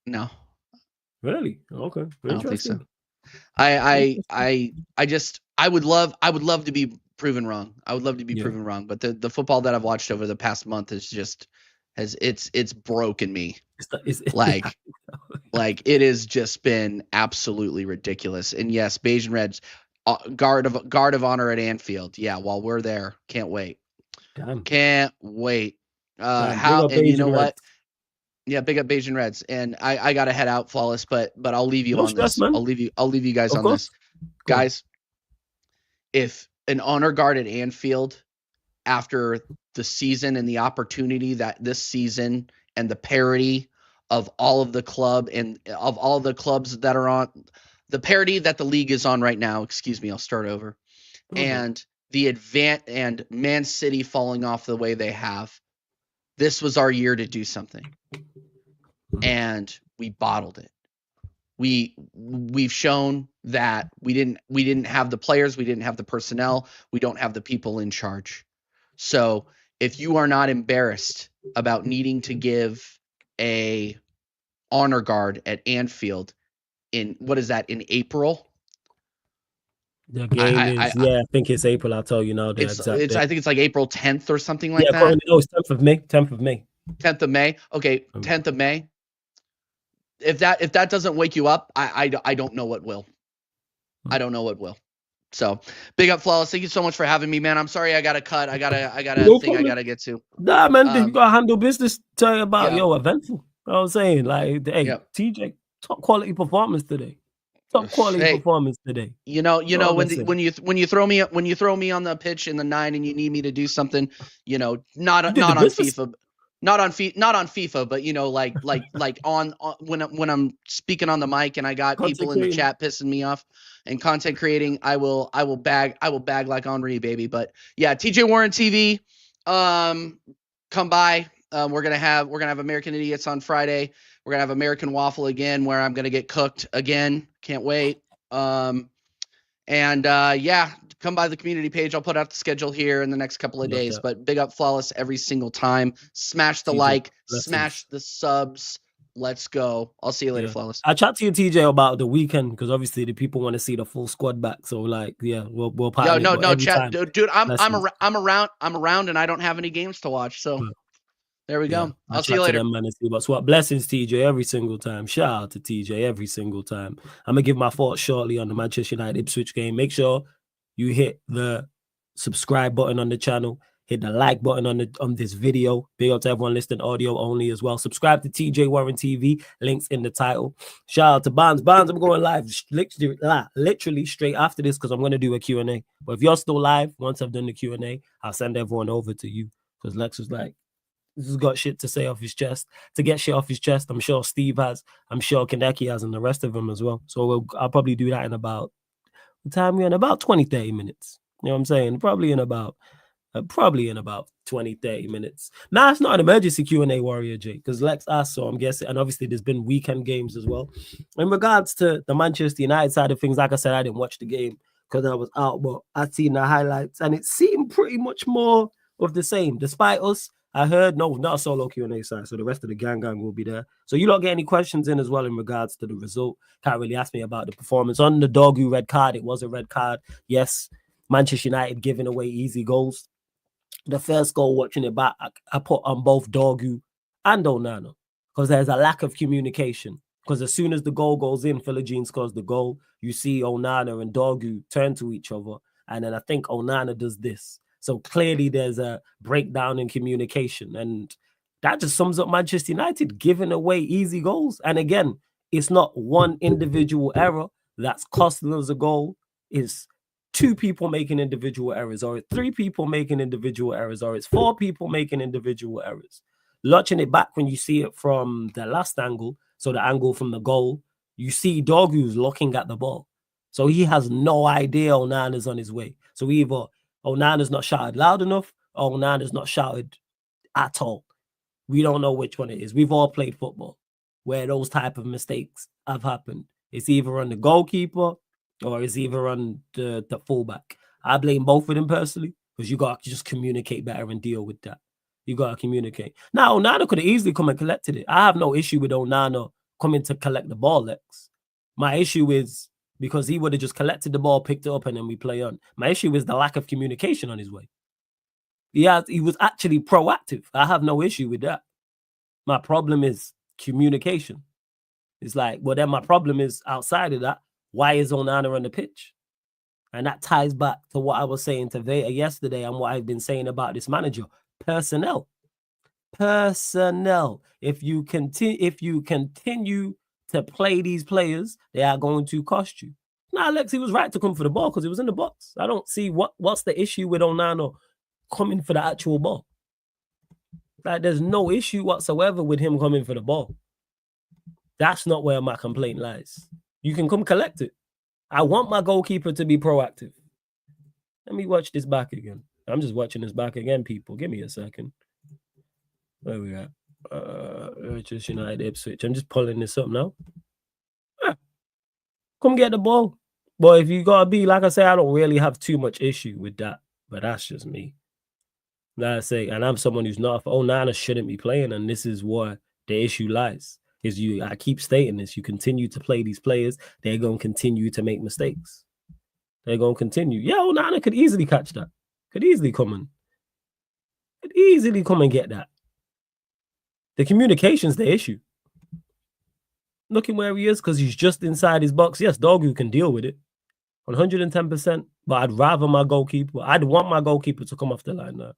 No. Really? Okay. I don't think so. I would love to be proven wrong. I would love to be proven wrong, but the football that I've watched over the past month it's broken me. Like it has just been absolutely ridiculous. And yes, Beige and Reds, guard of honor at Anfield. Yeah, while we're there, can't wait. Damn. Can't wait. And you know what? Yeah, big up Beige and Reds, and I gotta head out, Flawless, but I'll leave you on this. Man. I'll leave you guys on this, guys. If an honor guard at Anfield, after the season and the opportunity that this season and the parity of all of the club and of all the clubs that are on the parity that the league is on right now. Excuse me, I'll start over. Mm-hmm. And the and Man City falling off the way they have. This was our year to do something. And we bottled it. We've shown that we didn't have the players, we didn't have the personnel, we don't have the people in charge. So if you are not embarrassed about needing to give a honor guard at Anfield in, what is that, in April? The game is, I think it's April. I'll tell you now the exact date. I think it's like April 10th or something like that. Currently, no, it's 10th of May. 10th of May. 10th of May. Okay, 10th of May. If that doesn't wake you up, I don't know what will. I don't know what will. So big up, Flawless. Thank you so much for having me, man. I'm sorry I got to cut. I got a thing I got to get to. Nah, man, you got to handle business. Tell you about, eventful. You know what I'm saying? Like, hey, TJ, top quality performance today. Top quality performance today. You know, when you throw me on the pitch in the 9 and you need me to do something, not on FIFA. Not on FIFA, but like on when I'm speaking on the mic and I got people in the chat pissing me off, and content creating, I will bag like Henri, baby. But yeah, TJ Warren TV, come by. We're gonna have American Idiots on Friday. We're gonna have American Waffle again, where I'm gonna get cooked again. Can't wait. Come by the community page. I'll put out the schedule here in the next couple of days. But big up, Flawless, every single time. Smash the like, smash the subs. Let's go. I'll see you later, Flawless. I chat to you, TJ, about the weekend, because obviously the people want to see the full squad back. So we'll part. No, chat, dude. I'm around, and I don't have any games to watch. So there we go. I'll see you later. But what blessings, TJ, every single time. Shout out to TJ every single time. I'm gonna give my thoughts shortly on the Manchester United Ipswich game. Make sure you hit the subscribe button on the channel, hit the like button on this video. Big up to everyone listening audio only as well. Subscribe to TJ Warren TV, links in the title. Shout out to Barnes. I'm going live literally straight after this, because I'm going to do a Q&A. But if you're still live, once I've done the Q&A, I'll send everyone over to you, because Lex was like, this has got shit to say off his chest. To get shit off his chest, I'm sure Steve has. I'm sure Kaneki has, and the rest of them as well. So I'll probably do that in about time we're in about 20-30 minutes. You know what I'm saying? Probably in about 20-30 minutes. Now, it's not an emergency Q&A, Warrior J, because Lex asked, so I'm guessing, and obviously there's been weekend games as well. In regards to the Manchester United side of things, like I said, I didn't watch the game because I was out, but I've seen the highlights, and it seemed pretty much more of the same. Despite us, I heard, no, not a solo Q&A side, so the rest of the gang will be there. So you don't get any questions in as well in regards to the result. Can't really ask me about the performance. On the Dorgu red card, it was a red card. Yes, Manchester United giving away easy goals. The first goal, watching it back, I put on both Dorgu and Onana, because there's a lack of communication. Because as soon as the goal goes in, Philogene scores the goal, you see Onana and Dorgu turn to each other, and then I think Onana does this. So clearly there's a breakdown in communication, and that just sums up Manchester United giving away easy goals. And again, it's not one individual error that's costing us a goal. It's 2 people making individual errors, or 3 people making individual errors, or it's 4 people making individual errors. Watching it back, when you see it from the last angle, so the angle from the goal, you see Dorgu's looking at the ball. So he has no idea Onana's on his way. So either Onana's not shouted loud enough, or Onana's not shouted at all. We don't know which one it is. We've all played football where those type of mistakes have happened. It's either on the goalkeeper or it's either on the fullback. I blame both of them personally, because you got to just communicate better and deal with that. You got to communicate. Now, Onana could have easily come and collected it. I have no issue with Onana coming to collect the ball, Lex. My issue is, because he would have just collected the ball, picked it up, and then we play on. My issue is the lack of communication on his way. He was actually proactive. I have no issue with that. My problem is communication. It's like, well, then my problem is, outside of that, why is Onana on the pitch? And that ties back to what I was saying to Veta yesterday and what I've been saying about this manager. Personnel. If you continue to play these players, they are going to cost you. Now, Alex, he was right to come for the ball because he was in the box. I don't see what's the issue with Onana coming for the actual ball. Like, there's no issue whatsoever with him coming for the ball. That's not where my complaint lies. You can come collect it. I want my goalkeeper to be proactive. Let me watch this back again. I'm just watching this back again, people. Give me a second. Where we at? Manchester United Ipswich. I'm just pulling this up now. Come get the ball. But if you gotta be, like I say, I don't really have too much issue with that. But that's just me. Like I say, and I'm someone who's not. Onana shouldn't be playing, and this is where the issue lies. is I keep stating this. You continue to play these players, they're going to continue to make mistakes. They're going to continue. Yeah, Onana could easily catch that. Could easily come and get that. The communication's the issue. Looking where he is because he's just inside his box. Yes, Dogu can deal with it. 110%. But I'd rather my goalkeeper. I'd want my goalkeeper to come off the line now.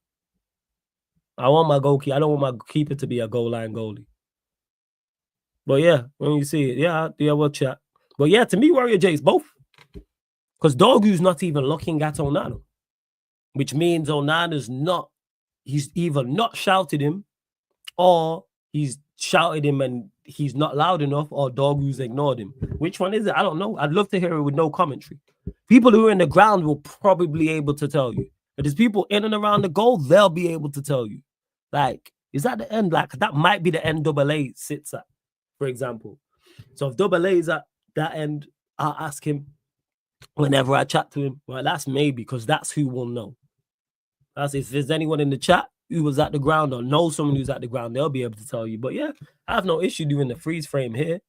I want my goalkeeper. I don't want my keeper to be a goal line goalie. But yeah, when you see it, yeah, we'll chat. But yeah, to me, Warrior J is both. Because Dogu's not even looking at Onana. Which means Onana's not, he's either not shouted him or he's shouted him and he's not loud enough or Dogu's ignored him. Which one is it? I don't know. I'd love to hear it with no commentary. People who are in the ground will probably be able to tell you. If there's people in and around the goal, they'll be able to tell you. Like, is that the end? Like, that might be the NAA sits at, for example. So if AA is at that end, I'll ask him whenever I chat to him. Well, that's maybe because that's who will know. That's if there's anyone in the chat who was at the ground or know someone who's at the ground, they'll be able to tell you. But yeah, I have no issue doing the freeze frame here.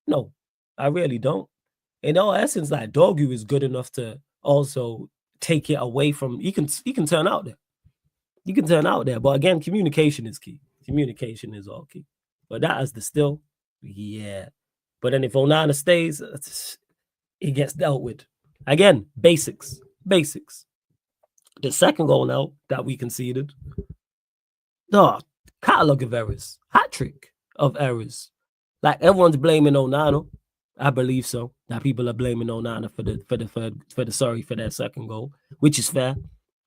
No, I really don't. In all essence, like Dogu is good enough to also take it away from. He can turn out there. You can turn out there. But again, communication is key. Communication is all key. But that as the still, yeah. But then if Onana stays, it gets dealt with. Again, basics. Basics. The second goal now that we conceded. Catalogue of errors. Hat-trick of errors. Like everyone's blaming Onana. I believe so. That people are blaming Onana for their second goal, which is fair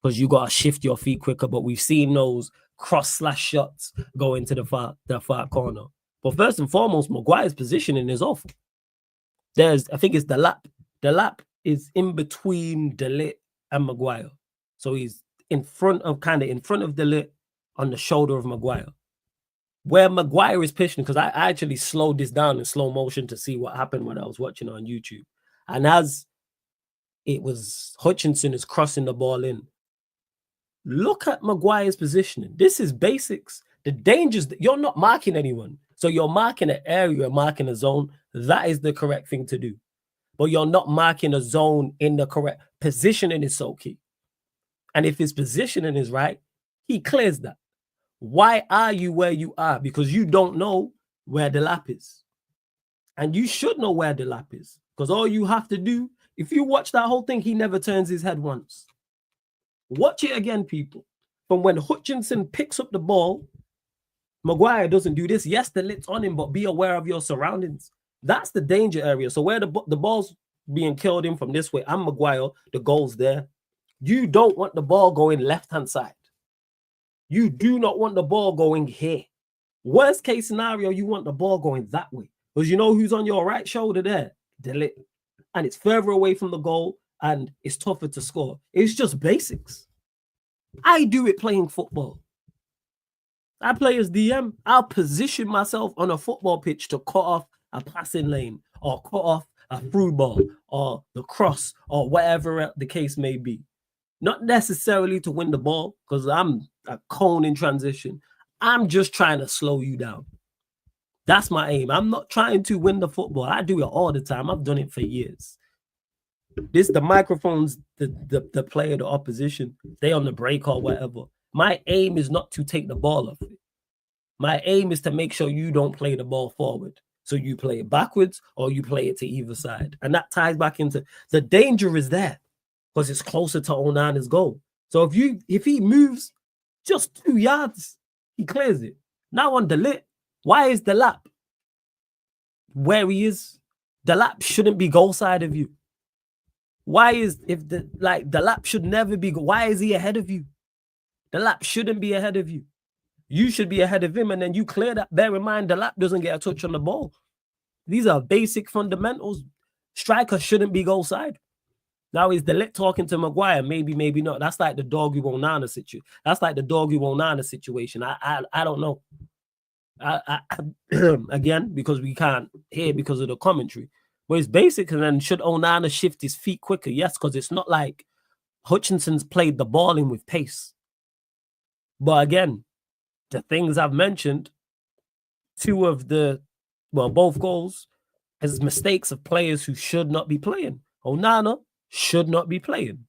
because you gotta shift your feet quicker. But we've seen those cross/slash shots go into the far corner. But first and foremost, Maguire's positioning is awful. I think it's the lap. The lap is in between De Ligt and Maguire. So he's in front of De Ligt on the shoulder of Maguire. Where Maguire is pitching, because I actually slowed this down in slow motion to see what happened when I was watching on YouTube. And as it was, Hutchinson is crossing the ball in. Look at Maguire's positioning. This is basics. The dangers, you're not marking anyone. So you're marking an area, marking a zone. That is the correct thing to do. But you're not marking a zone in the correct positioning is so key. And if his positioning is right, he clears that. Why are you where you are? Because you don't know where the lap is. And you should know where the lap is. Because all you have to do, if you watch that whole thing, he never turns his head once. Watch it again, people. From when Hutchinson picks up the ball, Maguire doesn't do this. Yes, the Ligt's on him, but be aware of your surroundings. That's the danger area. So where the ball's being killed in from this way, and Maguire, the goal's there. You don't want the ball going left-hand side. You do not want the ball going here. Worst case scenario, you want the ball going that way. Because you know who's on your right shoulder there? De Ligt. And it's further away from the goal and it's tougher to score. It's just basics. I do it playing football. I play as DM. I'll position myself on a football pitch to cut off a passing lane or cut off a through ball or the cross or whatever the case may be. Not necessarily to win the ball because I'm a cone in transition. I'm just trying to slow you down. That's my aim. I'm not trying to win the football. I do it all the time. I've done it for years. The microphones, the player, the opposition, they on the break or whatever. My aim is not to take the ball off it. My aim is to make sure you don't play the ball forward. So you play it backwards or you play it to either side. And that ties back into the danger is there because it's closer to Onana's goal. So if he moves just 2 yards, he clears it. Now on De Ligt, why is the lap where he is? The lap shouldn't be goal side of you. Why is the lap should never be? Why is he ahead of you? The lap shouldn't be ahead of you. You should be ahead of him, and then you clear that. Bear in mind, the lap doesn't get a touch on the ball. These are basic fundamentals. Striker shouldn't be goal side. Now is De Ligt talking to Maguire? Maybe, maybe not. That's like the Dogu Onana situation. That's like the Dogu Onana situation. I don't know. Again, because we can't hear because of the commentary. But it's basic, and then should Onana shift his feet quicker? Yes, because it's not like Hutchinson's played the ball in with pace. But again, the things I've mentioned, two of the well, both goals as mistakes of players who should not be playing. Onana should not be playing.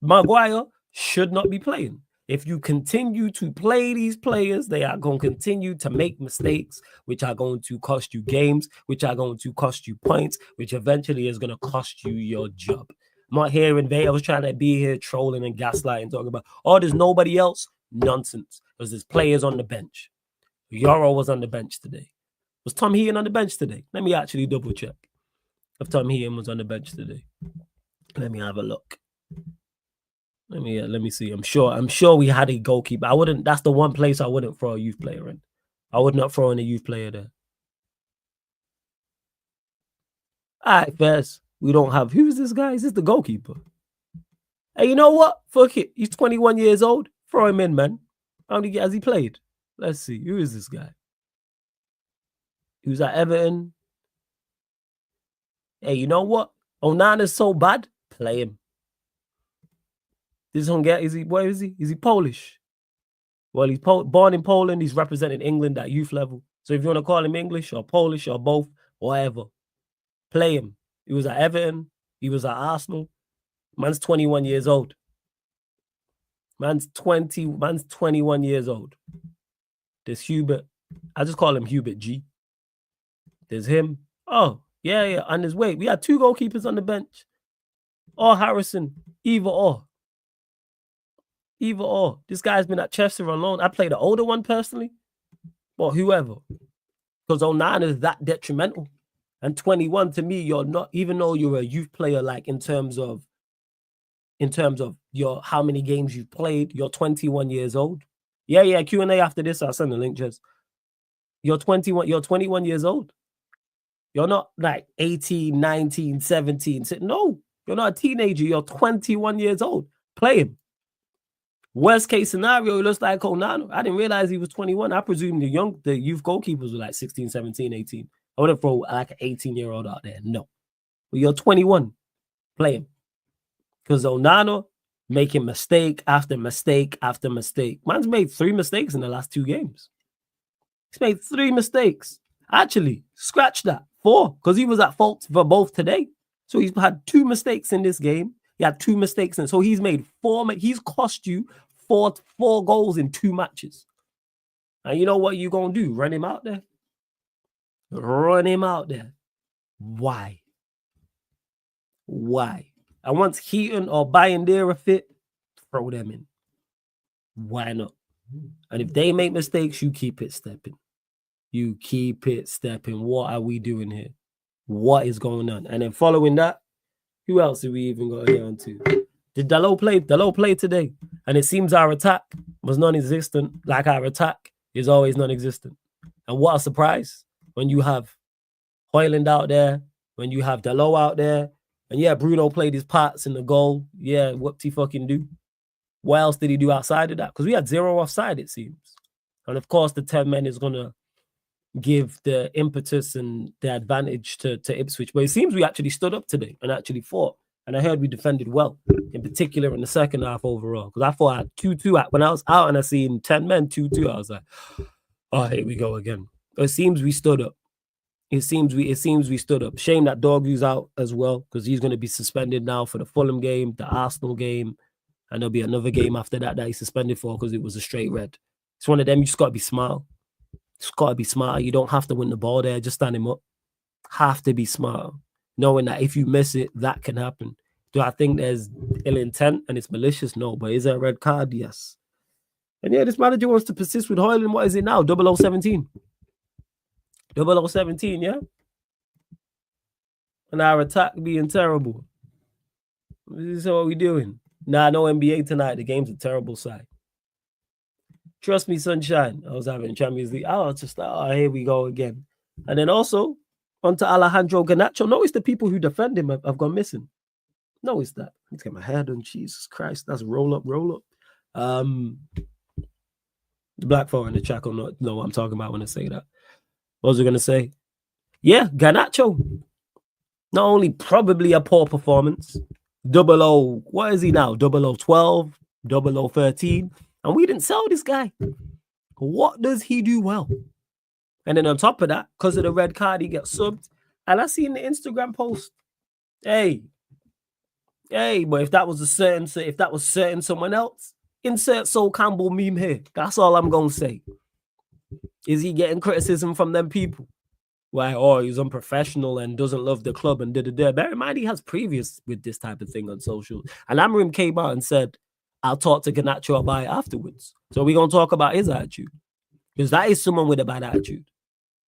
Maguire should not be playing. If you continue to play these players, they are going to continue to make mistakes, which are going to cost you games, which are going to cost you points, which eventually is going to cost you your job. I'm not hearing I was trying to be here trolling and gaslighting, talking about, oh, there's nobody else. Nonsense. Because there's players on the bench. Yoro was on the bench today. Was Tom Heaton on the bench today? Let me actually double check if Tom Heaton was on the bench today. Let me have a look. Let me see. I'm sure we had a goalkeeper. That's the one place I wouldn't throw a youth player in. I would not throw in a youth player there. All right, first, we don't have, who's this guy? Is this the goalkeeper? Hey, you know what? Fuck it. He's 21 years old. Throw him in, man. How many has he played? Let's see. Who is this guy? He was at Everton. Hey, you know what? Onana's so bad. Play him. This Hungarian, where is he? Is he Polish? Well, he's born in Poland. He's representing England at youth level. So if you want to call him English or Polish or both, whatever, play him. He was at Everton. He was at Arsenal. Man's 21 years old. Man's 21 years old. There's Hubert. I just call him Hubert G. There's him. Oh, yeah. On his way. We had 2 goalkeepers on the bench. Or Harrison. Either or. Either or. This guy's been at Chester on loan. I play the older one personally. Or whoever. Because Onana is that detrimental. And 21 to me, you're not, even though you're a youth player, like in terms of your how many games you've played, you're 21 years old. Yeah, Q&A after this. I'll send the link, just. You're 21 years old. You're not like 18, 19, 17. No, you're not a teenager. You're 21 years old. Play him. Worst case scenario, it looks like Onana. I didn't realize he was 21. I presume the youth goalkeepers were like 16, 17, 18. I wouldn't throw like an 18-year-old out there. No. But you're 21. Play him. Because Onana making mistake after mistake after mistake. Man's made 3 mistakes in the last 2 games. He's made 3 mistakes. Actually, scratch that. 4, because he was at fault for both today. So he's had 2 mistakes in this game. He had 2 mistakes. And so he's made 4. He's cost you 4 goals in 2 matches. And you know what you're going to do? Run him out there? Run him out there. Why? And once Heaton or Bayandera fit, throw them in. Why not? And if they make mistakes, you keep it stepping. You keep it stepping. What are we doing here? What is going on? And then following that, who else did we even go here on to? Did Dalot play? Dalot played today. And it seems our attack was non-existent. Like our attack is always non-existent. And what a surprise when you have Højlund out there, when you have Dalot out there, and yeah, Bruno played his parts in the goal. Yeah, what he fucking do? What else did he do outside of that? Because we had 0 offside, it seems. And of course, the 10 men is going to give the impetus and the advantage to Ipswich. But it seems we actually stood up today and actually fought. And I heard we defended well, in particular in the second half overall. Because I thought I had 2-2. When I was out and I seen 10 men, 2-2, I was like, oh, here we go again. But it seems we stood up. It seems we stood up. Shame that Dorgu's out as well, because he's going to be suspended now for the Fulham game, the Arsenal game, and there'll be another game after that he's suspended for because it was a straight red. It's one of them, you just got to be smart. Just got to be smart. You don't have to win the ball there. Just stand him up. Have to be smart. Knowing that if you miss it, that can happen. Do I think there's ill intent and it's malicious? No. But is there a red card? Yes. And yeah, this manager wants to persist with Højlund. What is it now? 0017. 0017, yeah? And our attack being terrible. This is what we doing. Nah, no NBA tonight. The game's a terrible side. Trust me, sunshine. I was having Champions League. I was just like, oh, here we go again. And then also, onto Alejandro Garnacho. Notice the people who defend him have gone missing. Notice that. Let's get my hair done. Jesus Christ. That's roll up. The black folk in the chat will not know what I'm talking about when I say that. What was I going to say? Yeah, Garnacho. Not only probably a poor performance, 00, what is he now? 0012, 0013. And we didn't sell this guy. What does he do well? And then on top of that, because of the red card, he gets subbed. And I seen the Instagram post. Hey, but if that was certain someone else, insert Sol Campbell meme here. That's all I'm gonna say. Is he getting criticism from them people? Why, he's unprofessional and doesn't love the club and da-da-da. Bear in mind, he has previous with this type of thing on social. And Amorim came out and said, I'll talk to Garnacho about it afterwards. So we're going to talk about his attitude. Because that is someone with a bad attitude.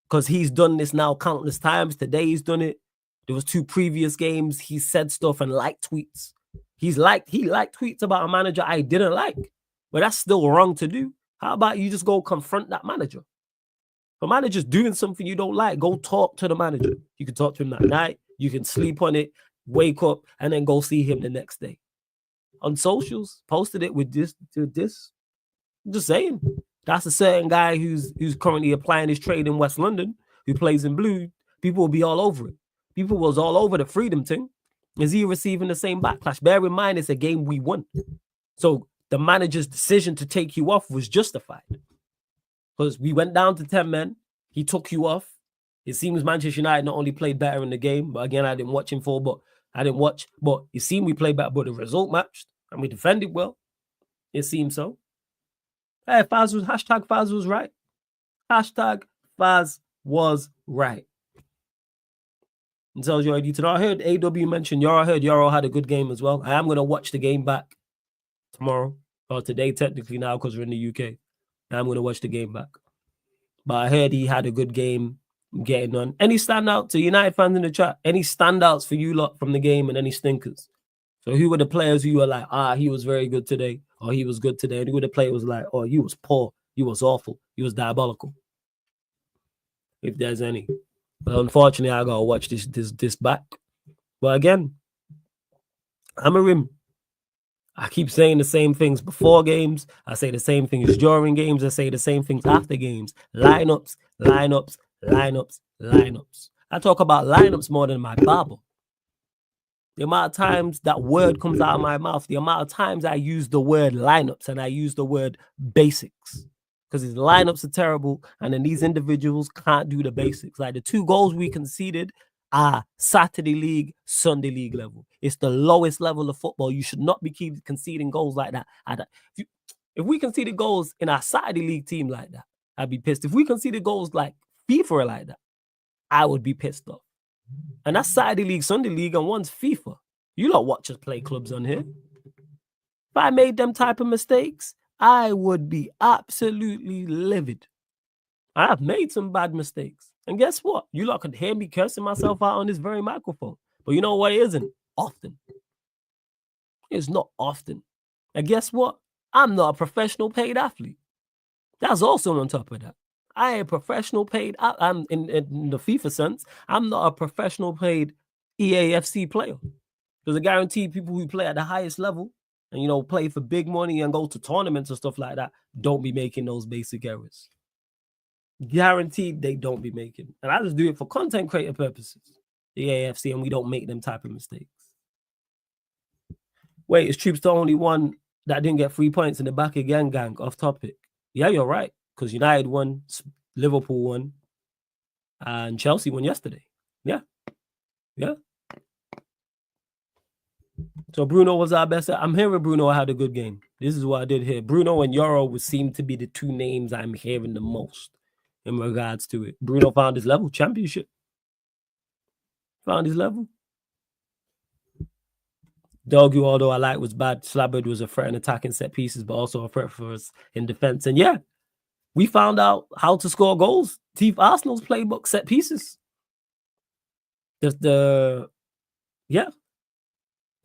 Because he's done this now countless times. Today he's done it. There was 2 previous games. He said stuff and liked tweets. He liked tweets about a manager I didn't like. But that's still wrong to do. How about you just go confront that manager? If a manager's doing something you don't like, go talk to the manager. You can talk to him that night. You can sleep on it, wake up, and then go see him the next day. On socials, posted it with this. I'm just saying. That's a certain guy who's currently applying his trade in West London, who plays in blue. People will be all over it. People was all over the freedom thing. Is he receiving the same backlash? Bear in mind, it's a game we won. So the manager's decision to take you off was justified. Because we went down to 10 men. He took you off. It seems Manchester United not only played better in the game, but again, I didn't watch him for, but it seemed we played better, but the result matched and we defended well. It seemed so. Hey, hashtag Faz was right. Hashtag Faz was right. And tells you already today. I heard AW mention Yoro. I heard Yoro had a good game as well. I am going to watch the game back tomorrow, or today technically now because we're in the UK. I'm going to watch the game back. But I heard he had a good game getting on. Any standout to United fans in the chat? Any standouts for you lot from the game and any stinkers? So who were the players who were like, he was very good today, or he was good today? And who were the players like, he was poor, he was awful, he was diabolical? If there's any. But unfortunately, I got to watch this back. But again, Amorim, I keep saying the same things before games. I say the same things during games. I say the same things after games. Lineups. I talk about lineups more than my Bible. The amount of times that word comes out of my mouth, the amount of times I use the word lineups and I use the word basics. Because his lineups are terrible and then these individuals can't do the basics. Like the 2 goals we conceded are Saturday League, Sunday League level. It's the lowest level of football. You should not be keep conceding goals like that. If we conceded goals in our Saturday League team like that, I'd be pissed. If we conceded goals like FIFA like that, I would be pissed off. And that's Saturday League, Sunday League, and one's FIFA. You don't watch us play clubs on here. If I made them type of mistakes, I would be absolutely livid. I have made some bad mistakes. And guess what? You lot could hear me cursing myself out on this very microphone. But you know what? It isn't often. It's not often. And guess what? I'm not a professional paid athlete. That's also on top of that. I ain't a professional paid. I'm in the FIFA sense. I'm not a professional paid EAFC player. There's a guarantee people who play at the highest level and, play for big money and go to tournaments and stuff like that don't be making those basic errors. Guaranteed they don't be making. And I just do it for content creator purposes. The AFC, and we don't make them type of mistakes. Wait, is Troops the only one that didn't get 3 points in the back again, gang? Off topic. Yeah, you're right. Because United won, Liverpool won, and Chelsea won yesterday. Yeah. So Bruno was our best. I'm hearing Bruno had a good game. This is what I did here. Bruno and Yoro would seem to be the 2 names I'm hearing the most in regards to it. Bruno found his level, championship. Found his level. Dogu, although I like, was bad. Slabbard was a threat in attacking set pieces, but also a threat for us in defense. And yeah, we found out how to score goals. Arsenal's playbook, set pieces. The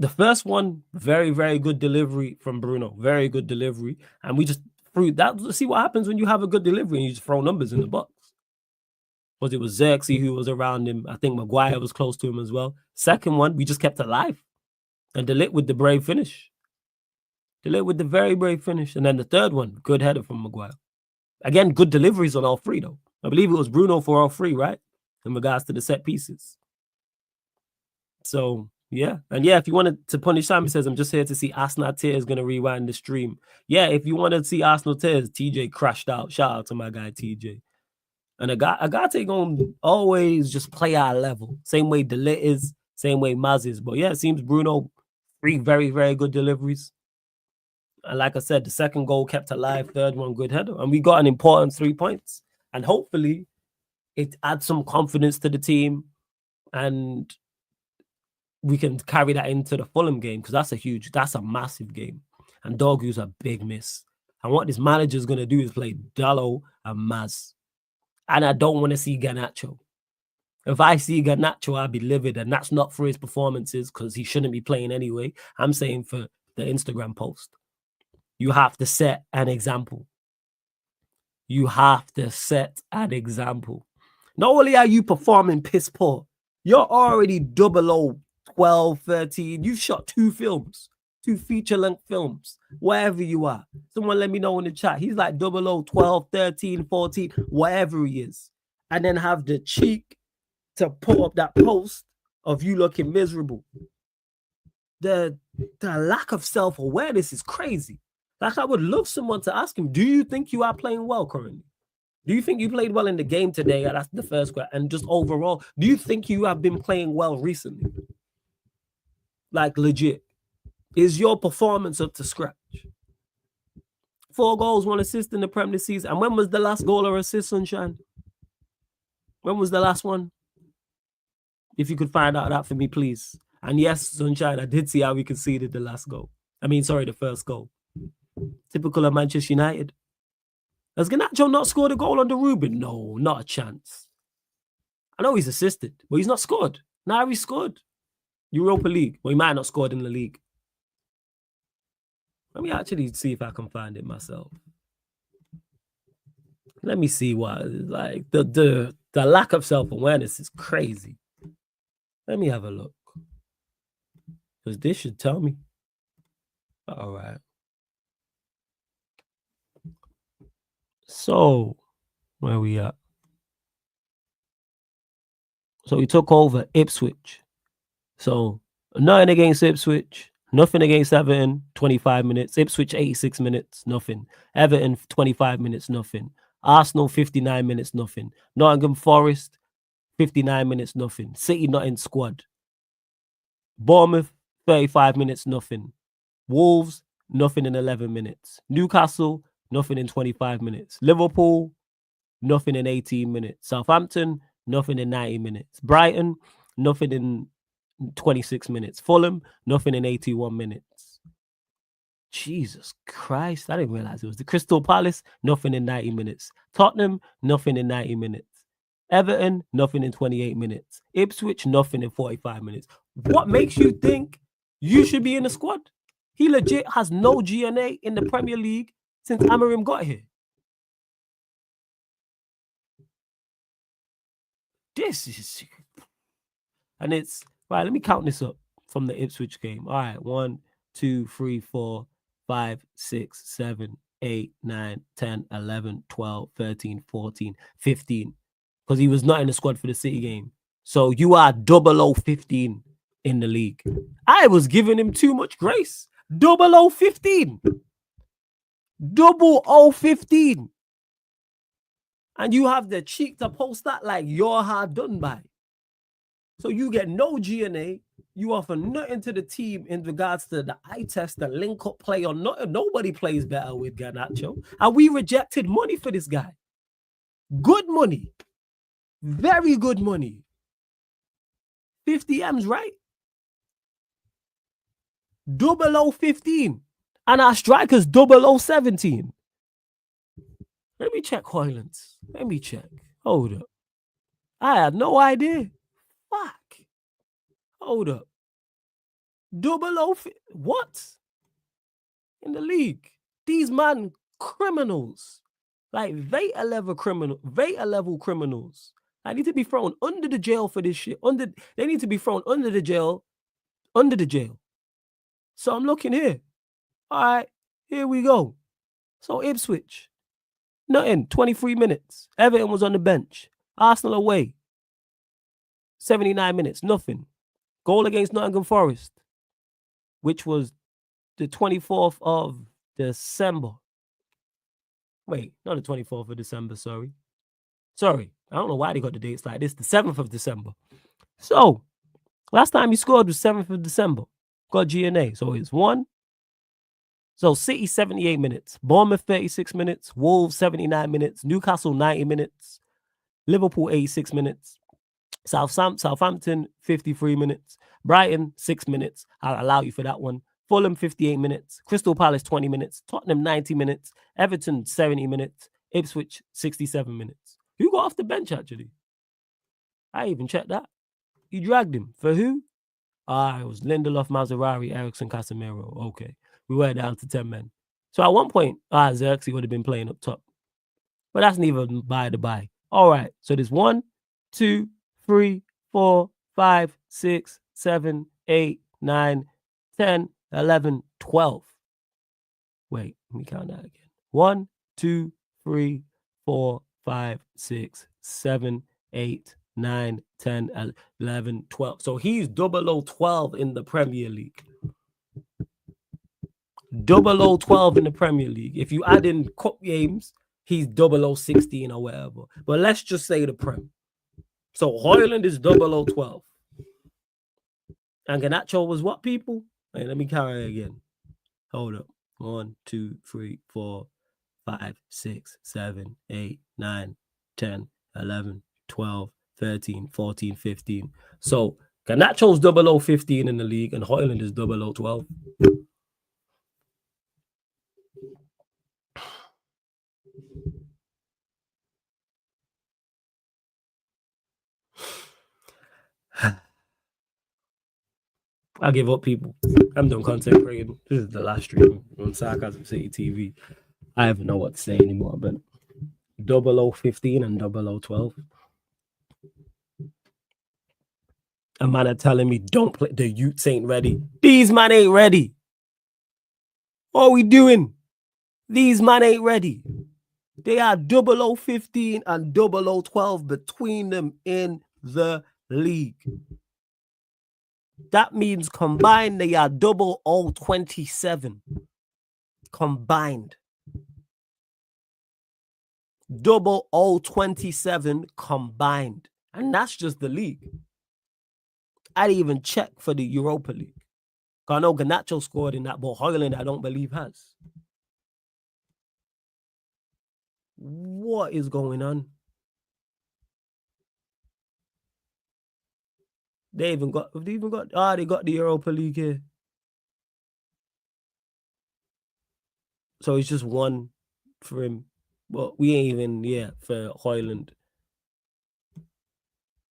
first one, very, very good delivery from Bruno. Very good delivery. And we just threw that. See what happens when you have a good delivery and you just throw numbers in the box. Because it was Xerxes who was around him. I think Maguire was close to him as well. Second one, we just kept it alive. And De Ligt with the brave finish. De Ligt with the very brave finish. And then the third one, good header from Maguire. Again, good deliveries on all 3, though. I believe it was Bruno for all 3, right? In regards to the set pieces. So, yeah. And yeah, if you wanted to punish Sam, he says, I'm just here to see Arsenal tears going to rewind the stream. Yeah, if you want to see Arsenal tears, TJ crashed out. Shout out to my guy, TJ. And Agate gonna always just play our level. Same way Delit is, same way Maz is. But yeah, it seems Bruno, 3 very, very good deliveries. And like I said, the second goal kept alive, third one good header. And we got an important 3 points. And hopefully it adds some confidence to the team. And we can carry that into the Fulham game, because that's a massive game. And Dorgu's a big miss. And what this manager's going to do is play Dallo and Maz. And I don't want to see Garnacho. If I see Garnacho, I'll be livid. And that's not for his performances, because he shouldn't be playing anyway. I'm saying for the Instagram post. You have to set an example. You have to set an example. Not only are you performing piss poor, you're already 0012, 13. You've shot 2 films, 2 feature-length films, wherever you are. Someone let me know in the chat. He's like 0012, 13, 14, whatever he is. And then have the cheek to put up that post of you looking miserable. The lack of self-awareness is crazy. Like, I would love someone to ask him, do you think you are playing well currently? Do you think you played well in the game today? That's the first question. And just overall, do you think you have been playing well recently? Like, legit. Is your performance up to scratch? 4 goals, 1 assist in the Premier League season. And when was the last goal or assist, Sunshine? When was the last one? If you could find out that for me, please. And yes, Sunshine, I did see how we conceded the first goal. Typical of Manchester United. Has Garnacho not scored a goal under Ruben? No, not a chance. I know he's assisted, but he's not scored. Now he scored. Europa League. Well, he might not have scored in the league. Let me actually see if I can find it myself. Let me see what, like, the lack of self-awareness is crazy. Let me have a look. Because this should tell me. All right. So, where we at? So he took over Ipswich. So nothing against Ipswich, nothing against Everton, 25 minutes. Ipswich, 86 minutes, nothing. Everton, 25 minutes, nothing. Arsenal, 59 minutes, nothing. Nottingham Forest, 59 minutes, nothing. City not in squad. Bournemouth, 35 minutes, nothing. Wolves, nothing in 11 minutes. Newcastle, nothing in 25 minutes. Liverpool, nothing in 18 minutes. Southampton, nothing in 90 minutes. Brighton, nothing in 26 minutes. Fulham, nothing in 81 minutes. Jesus Christ, I didn't realize it was the Crystal Palace, nothing in 90 minutes. Tottenham, nothing in 90 minutes. Everton, nothing in 28 minutes. Ipswich, nothing in 45 minutes. What makes you think you should be in the squad? He legit has no GNA in the Premier League since Amorim got here. This is... And it's... Right, let me count this up from the Ipswich game. All right, 1, 2, 3, 4, 5, 6, 7, 8, 9, 10, 11, 12, 13, 14, 15. Because he was not in the squad for the City game. So you are 0015 in the league. I was giving him too much grace. 0015. 0015. And you have the cheek to post that like you're hard done by. So you get no GNA. You offer nothing to the team in regards to the eye test, the link-up play or nothing. Nobody plays better with Garnacho. And we rejected money for this guy. Good money. Very good money. 50 M's, right? 0015. And our striker's 0017. Let me check Hoylands. Let me check. Hold up. I had no idea. Fuck. Hold up. What? In the league. These man criminals. Like Veta level criminals. I need to be thrown under the jail for this shit. They need to be thrown under the jail. So I'm looking here. All right, here we go. So Ipswich. Nothing. 23 minutes. Everton was on the bench. Arsenal away. 79 minutes. Nothing. Goal against Nottingham Forest, which was the 24th of December. Wait, not the 24th of December, sorry. Sorry, I don't know why they got the dates like this. The 7th of December. So, last time he scored was 7th of December. Got GNA. So, it's 1. So, City, 78 minutes. Bournemouth, 36 minutes. Wolves, 79 minutes. Newcastle, 90 minutes. Liverpool, 86 minutes. Southampton, 53 minutes. Brighton, 6 minutes. I'll allow you for that one. Fulham, 58 minutes. Crystal Palace, 20 minutes. Tottenham, 90 minutes. Everton, 70 minutes. Ipswich, 67 minutes. Who got off the bench, actually? I even checked that. You dragged him. For who? It was Lindelof, Maserati, Ericsson, Casemiro. Okay. We were down to 10 men. So at one point, Xerxes would have been playing up top. But that's neither by the by. All right. So there's 1, 2, 3, 4, 5, 6, 7, 8, 9, 10, 11, 12. Wait, let me count that again. 1, 2, 3, 4, 5, 6, 7, 8, 9, 10, 11, 12. So he's 0012 in the Premier League. 0012 in the Premier League. If you add in cup games, he's 0016 or whatever. But let's just say the Prem. So Højlund is 0012. And Garnacho was what, people? Wait, let me carry again. Hold up. 1, 2, 3, 4, 5, 6, 7, 8, 9, 10, 11, 12, 13, 14, 15. So Garnacho's 0015 in the league and Højlund is 0012. I give up, people. I'm doing content creating. This is the last stream on Sarcasm City TV. I don't know what to say anymore, but 0015 and 0012. A man are telling me don't play. The youths ain't ready. These man ain't ready. What are we doing? These man ain't ready. They are 0015 and 0012 between them in the league. That means combined, they are 0027. Combined. 0027 combined. And that's just the league. I didn't even check for the Europa League. I know Garnacho scored in that, but Højlund I don't believe has. What is going on? They got they got the Europa League here. So it's just 1 for him. But we ain't even, for Højlund.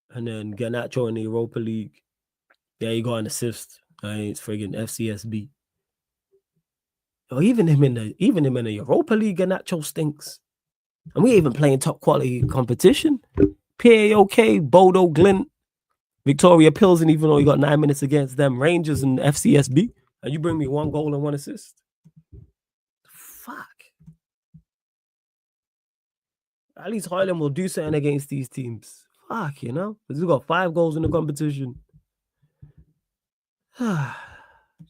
And then Garnacho in the Europa League. There you got an assist. It's friggin' FCSB. Or even him in the Europa League, Garnacho stinks. And we ain't even playing top quality competition. PAOK, Bodo, Glint, Victoria Pilsen, even though you got 9 minutes against them, Rangers and FCSB, and you bring me 1 goal and 1 assist. Fuck. At least Højlund will do something against these teams. Fuck, because we got 5 goals in the competition.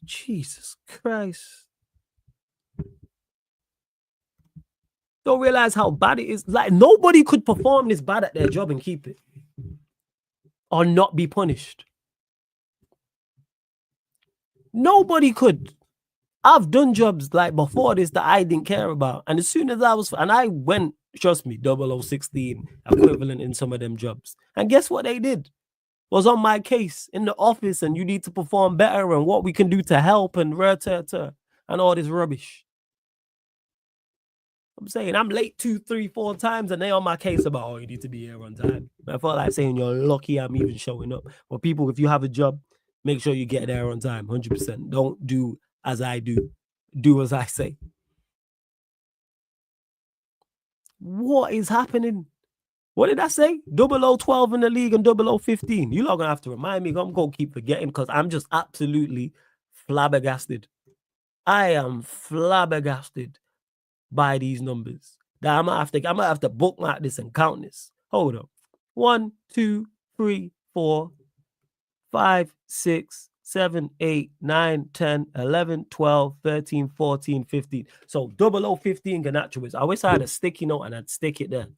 Jesus Christ. Don't realize how bad it is. Like, nobody could perform this bad at their job and keep it. Or not be punished. Nobody could. I've done jobs like before this that I didn't care about. And as soon as I went, trust me, 0016 equivalent in some of them jobs. And guess what they did? Was on my case in the office, and you need to perform better and what we can do to help and and all this rubbish. I'm saying I'm late 2, 3, 4 times, and they on my case about, you need to be here on time. I felt like saying you're lucky I'm even showing up. But people, if you have a job, make sure you get there on time, 100%. Don't do as I do. Do as I say. What is happening? What did I say? 0012 in the league and 0015. You're not going to have to remind me. I'm going to keep forgetting because I'm just absolutely flabbergasted. I am flabbergasted by these numbers. That I'm gonna have to bookmark this and count this. Hold up. 1, 2, 3, 4, 5, 6, 7, 8, 9, 10, 11, 12, 13, 14, 15. So 0015 Garnacho is. I wish I had a sticky note and I'd stick it there.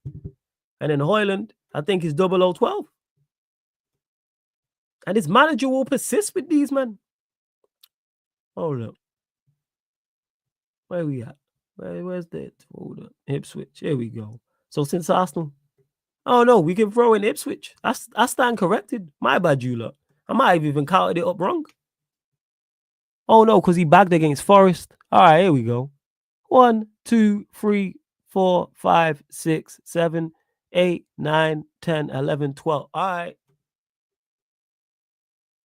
And then Højlund, I think, is 0012. And his manager will persist with these, man. Hold up. Where we at? Where's that? Hold up. Ipswich. Here we go. So since Arsenal. Oh, no, we can throw in Ipswich. I stand corrected. My bad, you lot. I might have even counted it up wrong. Oh, no, because he bagged against Forest. All right, here we go. 1, 2, 3, 4, 5, 6, 7, 8, 9, 10, 11, 12. All right.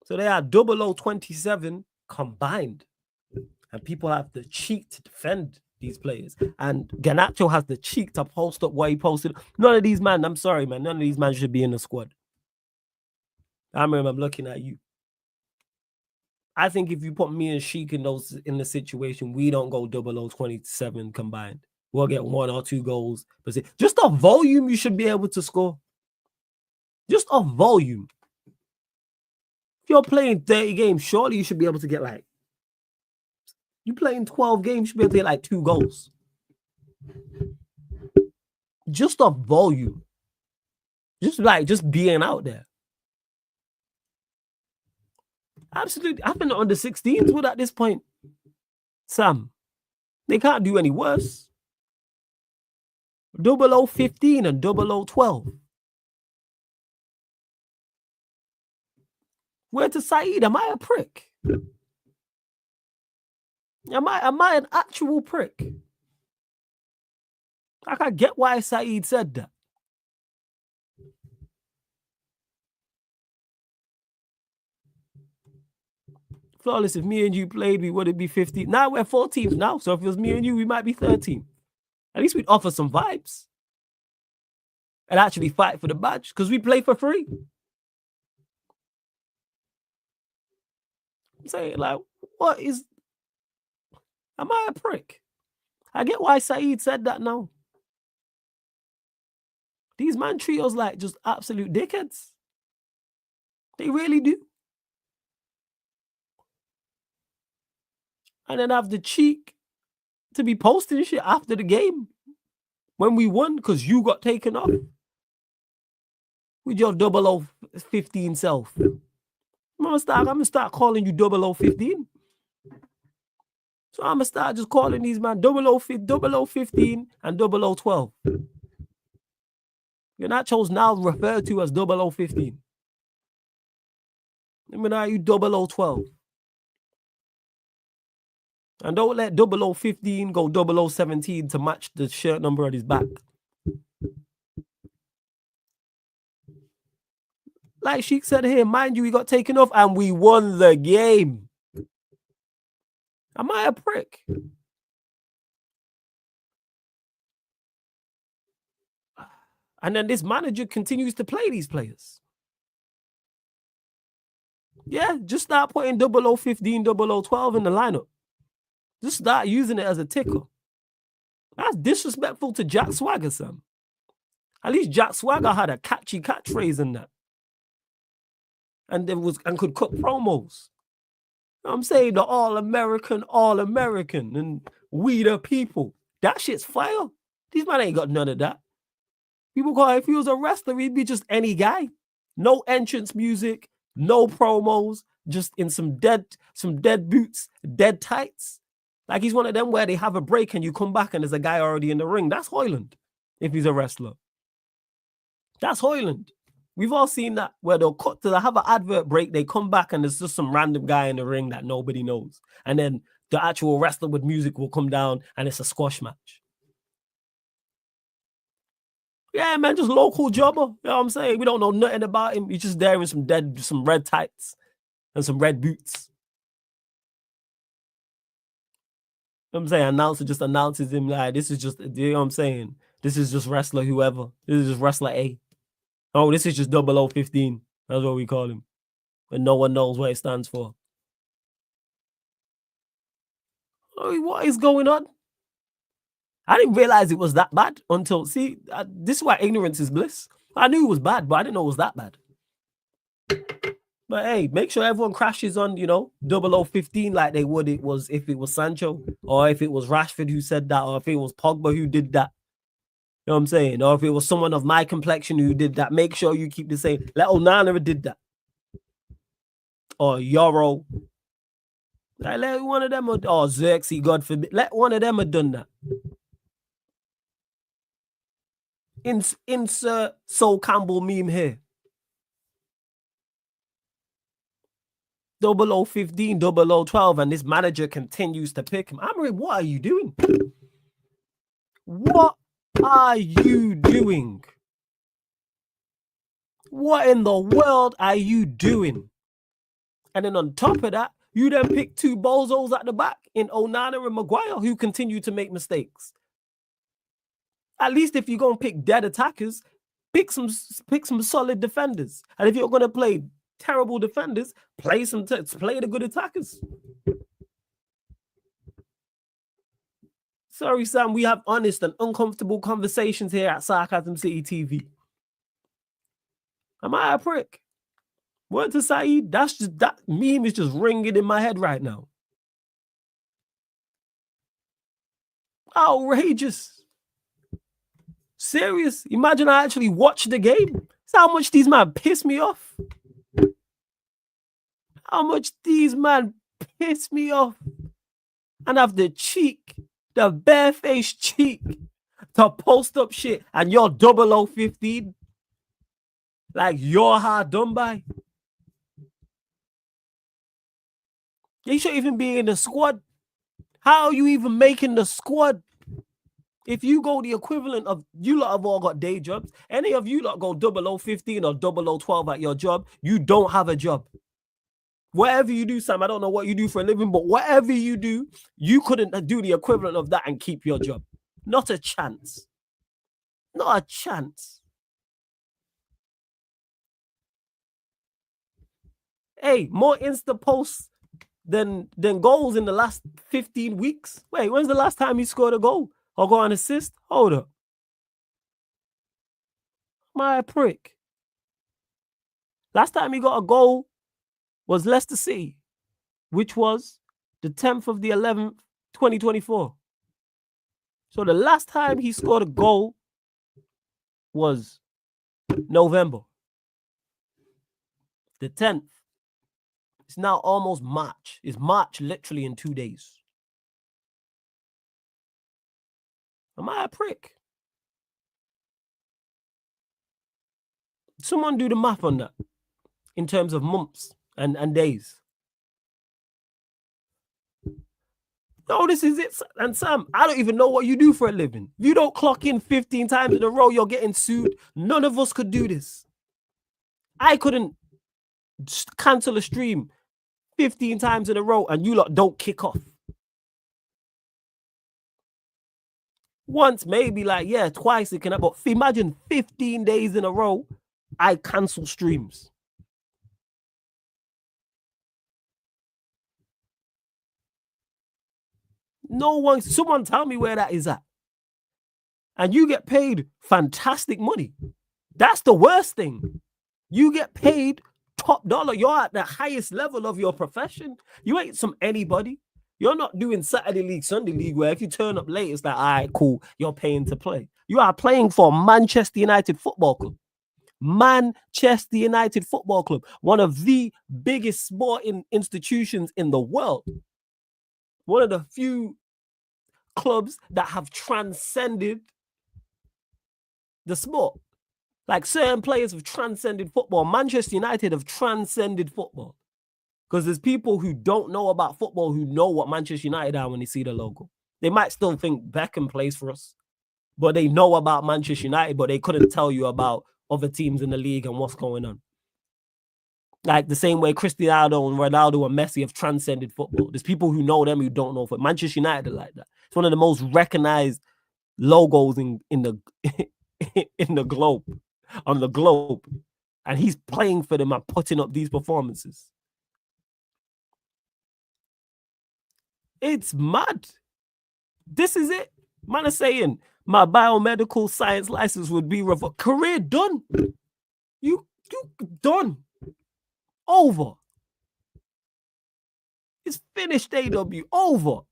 So they are 0027 combined. And people have the cheek to defend these players. And Garnacho has the cheek to post up what he posted. None of these men, I'm sorry, man. None of these men should be in the squad. I remember I'm looking at you. I think if you put me and Sheik in the situation, we don't go 0027 combined. We'll get 1 or 2 goals. But just a volume you should be able to score. Just a volume. If you're playing 30 games, surely you should be able to get like, you playing 12 games, you should be able to get like 2 goals. Just a volume. Just being out there. Absolutely. I've been under 16s with at this point. Sam, they can't do any worse. 0015 and 0012. Where to Saeed? Am I a prick? Am I an actual prick? I can get why Saeed said that. Flawless, if me and you played, we would it be 15? Now we're 14 now. So if it was me and you, we might be 13. At least we'd offer some vibes. And actually fight for the badge. Because we play for free. I'm saying, like, what is... Am I a prick? I get why Saeed said that now. These man treat us like just absolute dickheads. They really do. And then have the cheek to be posting shit after the game when we won because you got taken off with your 0015 self. I'm gonna start calling you 0015. So I'm gonna start just calling these man 0015 and 0012. Your nachos now referred to as 0015. Let me know you 0012. And don't let 0015 go 0017 to match the shirt number on his back. Like Sheik said here, mind you, we got taken off and we won the game. Am I a prick? And then this manager continues to play these players. Yeah, just start putting 0015, 0012 in the lineup. Just start using it as a ticker. That's disrespectful to Jack Swagger, Sam. At least Jack Swagger had a catchy catchphrase in that. And could cut promos. I'm saying the all-American, and we the people. That shit's fire. These man ain't got none of that. People call if he was a wrestler, he'd be just any guy. No entrance music, no promos, just in some dead boots, dead tights. Like he's one of them where they have a break and you come back and there's a guy already in the ring. That's Højlund, if he's a wrestler. That's Højlund. We've all seen that where they'll have an advert break, they come back and there's just some random guy in the ring that nobody knows. And then the actual wrestler with music will come down and it's a squash match. Yeah, man, just local jobber. You know what I'm saying? We don't know nothing about him. He's just there in some red tights and some red boots. You know what I'm saying? Announcer just announces him like, this is just, you know what I'm saying? This is just wrestler whoever. This is just wrestler A. Oh, this is just 0015. That's what we call him. And no one knows what it stands for. Oh, what is going on? I didn't realize it was that bad until, see, this is why ignorance is bliss. I knew it was bad, but I didn't know it was that bad. But hey, make sure everyone crashes on, 0015 like they would if it was Sancho, or if it was Rashford who said that, or if it was Pogba who did that. know what I'm saying? Or if it was someone of my complexion who did that, make sure you keep the same. Let Onana did that. Or Yoro. Like, let one of them, or Xerxes, God forbid, let one of them have done that. Insert Sol Campbell meme here. 0015, 0012, and this manager continues to pick him. Amorim, what are you doing? What are you doing? What in the world are you doing? And then on top of that, you then pick two bozos at the back in Onana and Maguire who continue to make mistakes. At least if you're going to pick dead attackers, pick some solid defenders. And if you're going to play terrible defenders, play the good attackers. Sorry, Sam, we have honest and uncomfortable conversations here at Sarcasm City TV. Am I a prick? Word to Saeed, that meme is just ringing in my head right now. Outrageous. Serious. Imagine I actually watched the game. That's how much these men piss me off. How much these men piss me off. And have the cheek, the barefaced cheek to post up shit and you're 0015. Like you're hard done by. You shouldn't even be in the squad. How are you even making the squad? If you go the equivalent of, you lot have all got day jobs. Any of you lot go 0015 or 0012 at your job, you don't have a job. Whatever you do, Sam, I don't know what you do for a living, but whatever you do, you couldn't do the equivalent of that and keep your job. Not a chance. Not a chance. Hey, more Insta posts than goals in the last 15 weeks. Wait, when's the last time he scored a goal or got an assist? Hold up. My prick. Last time he got a goal was Leicester City, which was the 10th of the 11th, 2024. So the last time he scored a goal was November. The 10th. It's now almost March. It's March literally in 2 days. Am I a prick? Someone do the math on that in terms of months and days. No, this is it. And Sam, I don't even know what you do for a living. If you don't clock in 15 times in a row, you're getting sued. None of us could do this. I couldn't cancel a stream 15 times in a row and you lot don't kick off. Once, maybe like, yeah, twice it can happen. But imagine 15 days in a row, I cancel streams. No one, someone tell me where that is at. And you get paid fantastic money. That's the worst thing. You get paid top dollar. You're at the highest level of your profession. You ain't some anybody. You're not doing Saturday League, Sunday League, where if you turn up late, it's like, all right, cool, you're paying to play. You are playing for Manchester United Football Club. Manchester United Football Club, one of the biggest sporting institutions in the world. One of the few clubs that have transcended the sport. Like certain players have transcended football. Manchester United have transcended football. Because there's people who don't know about football who know what Manchester United are when they see the logo. They might still think Beckham plays for us, but they know about Manchester United, but they couldn't tell you about other teams in the league and what's going on. Like the same way Cristiano and Ronaldo and Messi have transcended football. There's people who know them who don't know football. Manchester United are like that. It's one of the most recognized logos in the in the globe, on the globe. And he's playing for them and putting up these performances. It's mad. This is it. Man is saying my biomedical science license would be revoked. Career done. You done. Over. It's finished, AW. Over.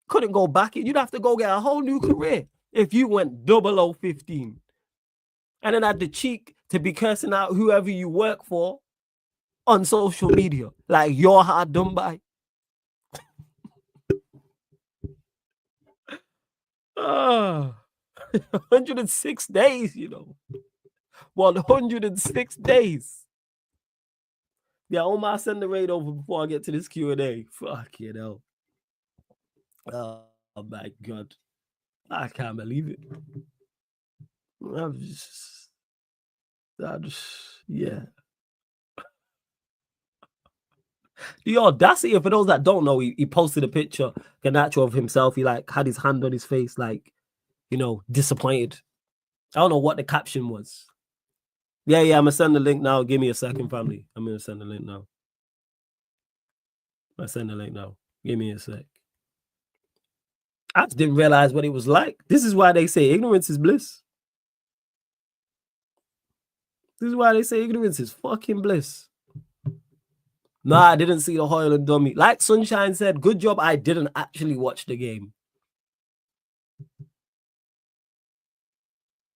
Couldn't go back in. You'd have to go get a whole new career. if you went 0015 and then had the cheek to be cursing out whoever you work for on social media, like you're hard done by. 106 days, 106 days. Yeah, Omar, send the raid over before I get to this Q&A. Fuck you know. Oh my God. I can't believe it. Yeah. The audacity, for those that don't know, he posted a picture, Garnacho, of himself. He had his hand on his face, disappointed. I don't know what the caption was. Yeah, I'm gonna send the link now. Give me a second, family. I'm gonna send the link now. I send the link now. Give me a sec. I just didn't realize what it was like. This is why they say ignorance is bliss. This is why they say ignorance is fucking bliss. Nah, I didn't see the Hoyland dummy. Like Sunshine said, good job I didn't actually watch the game.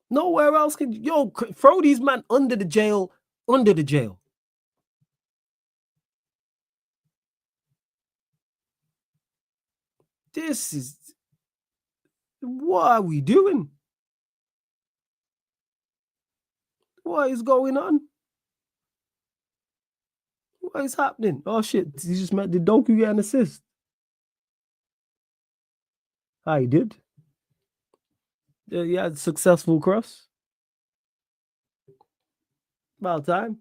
Nowhere else can... Yo, throw these man under the jail. Under the jail. This is... What are we doing? What is going on? What is happening? Oh, shit. He just met... Did Doku get an assist? Ah, he did. He had a successful cross. About time.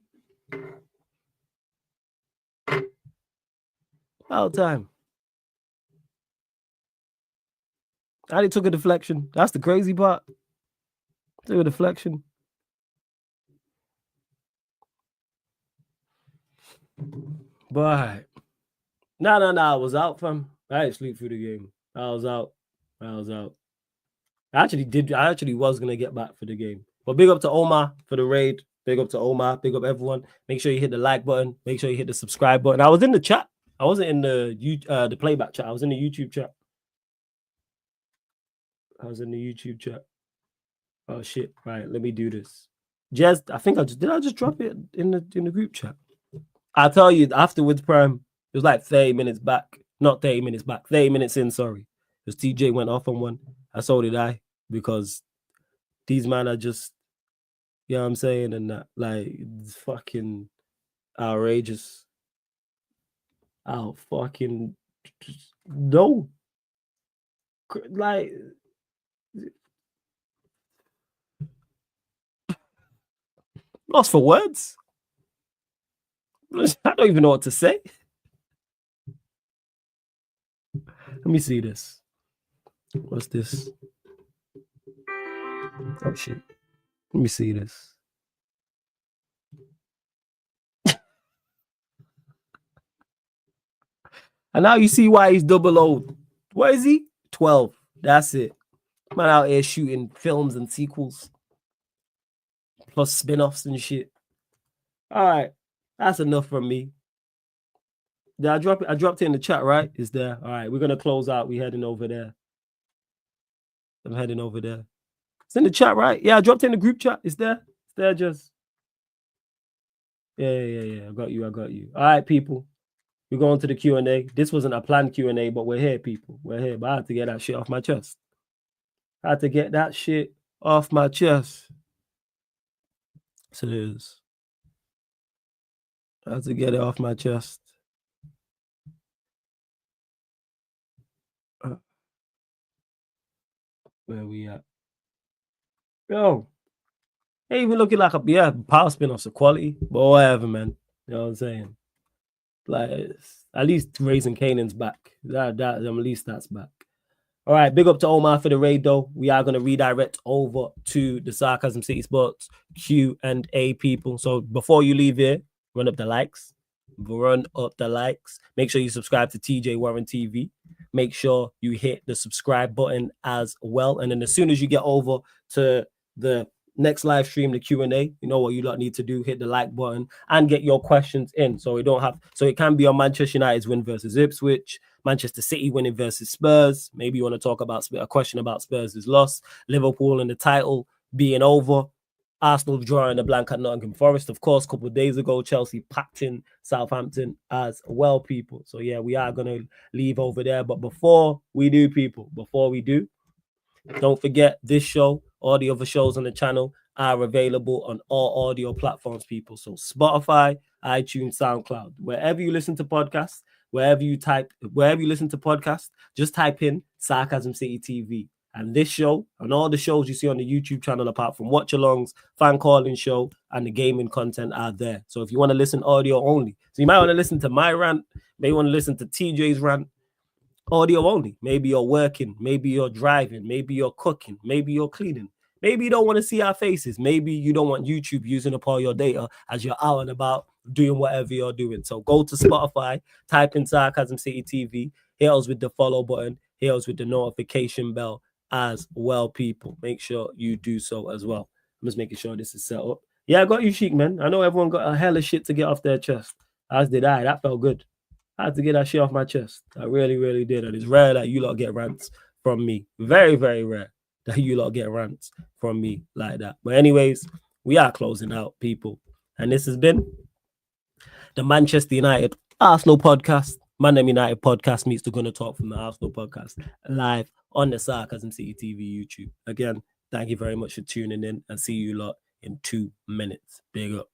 About time. And he took a deflection. That's the crazy part. Took a deflection. But no, I was out, fam. I didn't sleep through the game. I was out. I actually was gonna get back for the game. But big up to Omar for the raid. Big up to Omar. Big up everyone. Make sure you hit the like button. Make sure you hit the subscribe button. I was in the chat. I wasn't in the playback chat. I was in the YouTube chat. Oh shit! Right, let me do this. Jez, I think I just drop it in the group chat. I'll tell you afterwards, Prime. It was like 30 minutes back. Not 30 minutes back. 30 minutes in, sorry. Because TJ went off on one. So did I. Because these men are just, you know what I'm saying? And that, it's fucking outrageous. Oh, fucking, no. Lost for words. I don't even know what to say. Let me see this. What's this? Oh, shit. Let me see this. And now you see why he's 00. What is he? 12. That's it. Man out here shooting films and sequels. Plus spin-offs and shit. All right. That's enough from me. Did I drop it? I dropped it in the chat, right? It's there. All right. We're going to close out. We're heading over there. I'm heading over there. It's in the chat, right? Yeah, I dropped it in the group chat. It's there. It's there, just. Yeah. I got you. All right, people. We're going to the Q&A. This wasn't a planned Q&A, but we're here, people. We're here. But I had to get that shit off my chest. So it is. I had to get it off my chest. Where we at? Yo. Ain't even looking like power spin-offs of quality. But whatever, man. You know what I'm saying? At least Raising Canaan's back. At least that's back. All right, big up to Omar for the raid, though. We are going to redirect over to the Sarcasm City Sports Q&A, people. So before you leave here, run up the likes. Make sure you subscribe to TJ Warren TV. Make sure you hit the subscribe button as well. And then as soon as you get over to the next live stream, the Q&A, you know what you lot need to do, hit the like button and get your questions in. So it can be on Manchester United's win versus Ipswich, Manchester City winning versus Spurs. Maybe you want to talk about a question about Spurs' loss, Liverpool and the title being over, Arsenal drawing a blank at Nottingham Forest. Of course, a couple of days ago, Chelsea packed in Southampton as well, people. So yeah, we are going to leave over there. But before we do, don't forget this show, all the other shows on the channel are available on all audio platforms, people. So Spotify, iTunes, SoundCloud, wherever you listen to podcasts, wherever you listen to podcasts, just type in Sarcasm City TV. And this show and all the shows you see on the YouTube channel, apart from watch-alongs, fan calling show, and the gaming content are there. So if you want to listen audio only, so you might want to listen to my rant, maybe want to listen to TJ's rant, audio only. Maybe you're working, maybe you're driving, maybe you're cooking, maybe you're cleaning. Maybe you don't want to see our faces. Maybe you don't want YouTube using up all your data as you're out and about doing whatever you're doing. So go to Spotify, type in Sarcasm City TV, hit us with the follow button, hit us with the notification bell as well, people. Make sure you do so as well. I'm just making sure this is set up. Yeah, I got you, Sheik, man. I know everyone got a hell of shit to get off their chest. As did I. That felt good. I had to get that shit off my chest. I really, really did. And it's rare that you lot get rants from me. Very, very rare that you lot get rants from me like that. But anyways, we are closing out, people. And this has been the Manchester United Arsenal podcast. Nottm United podcast meets the Gonna Talk from the Arsenal podcast live on the Sarcasm City TV YouTube. Again, thank you very much for tuning in and see you lot in 2 minutes. Big up.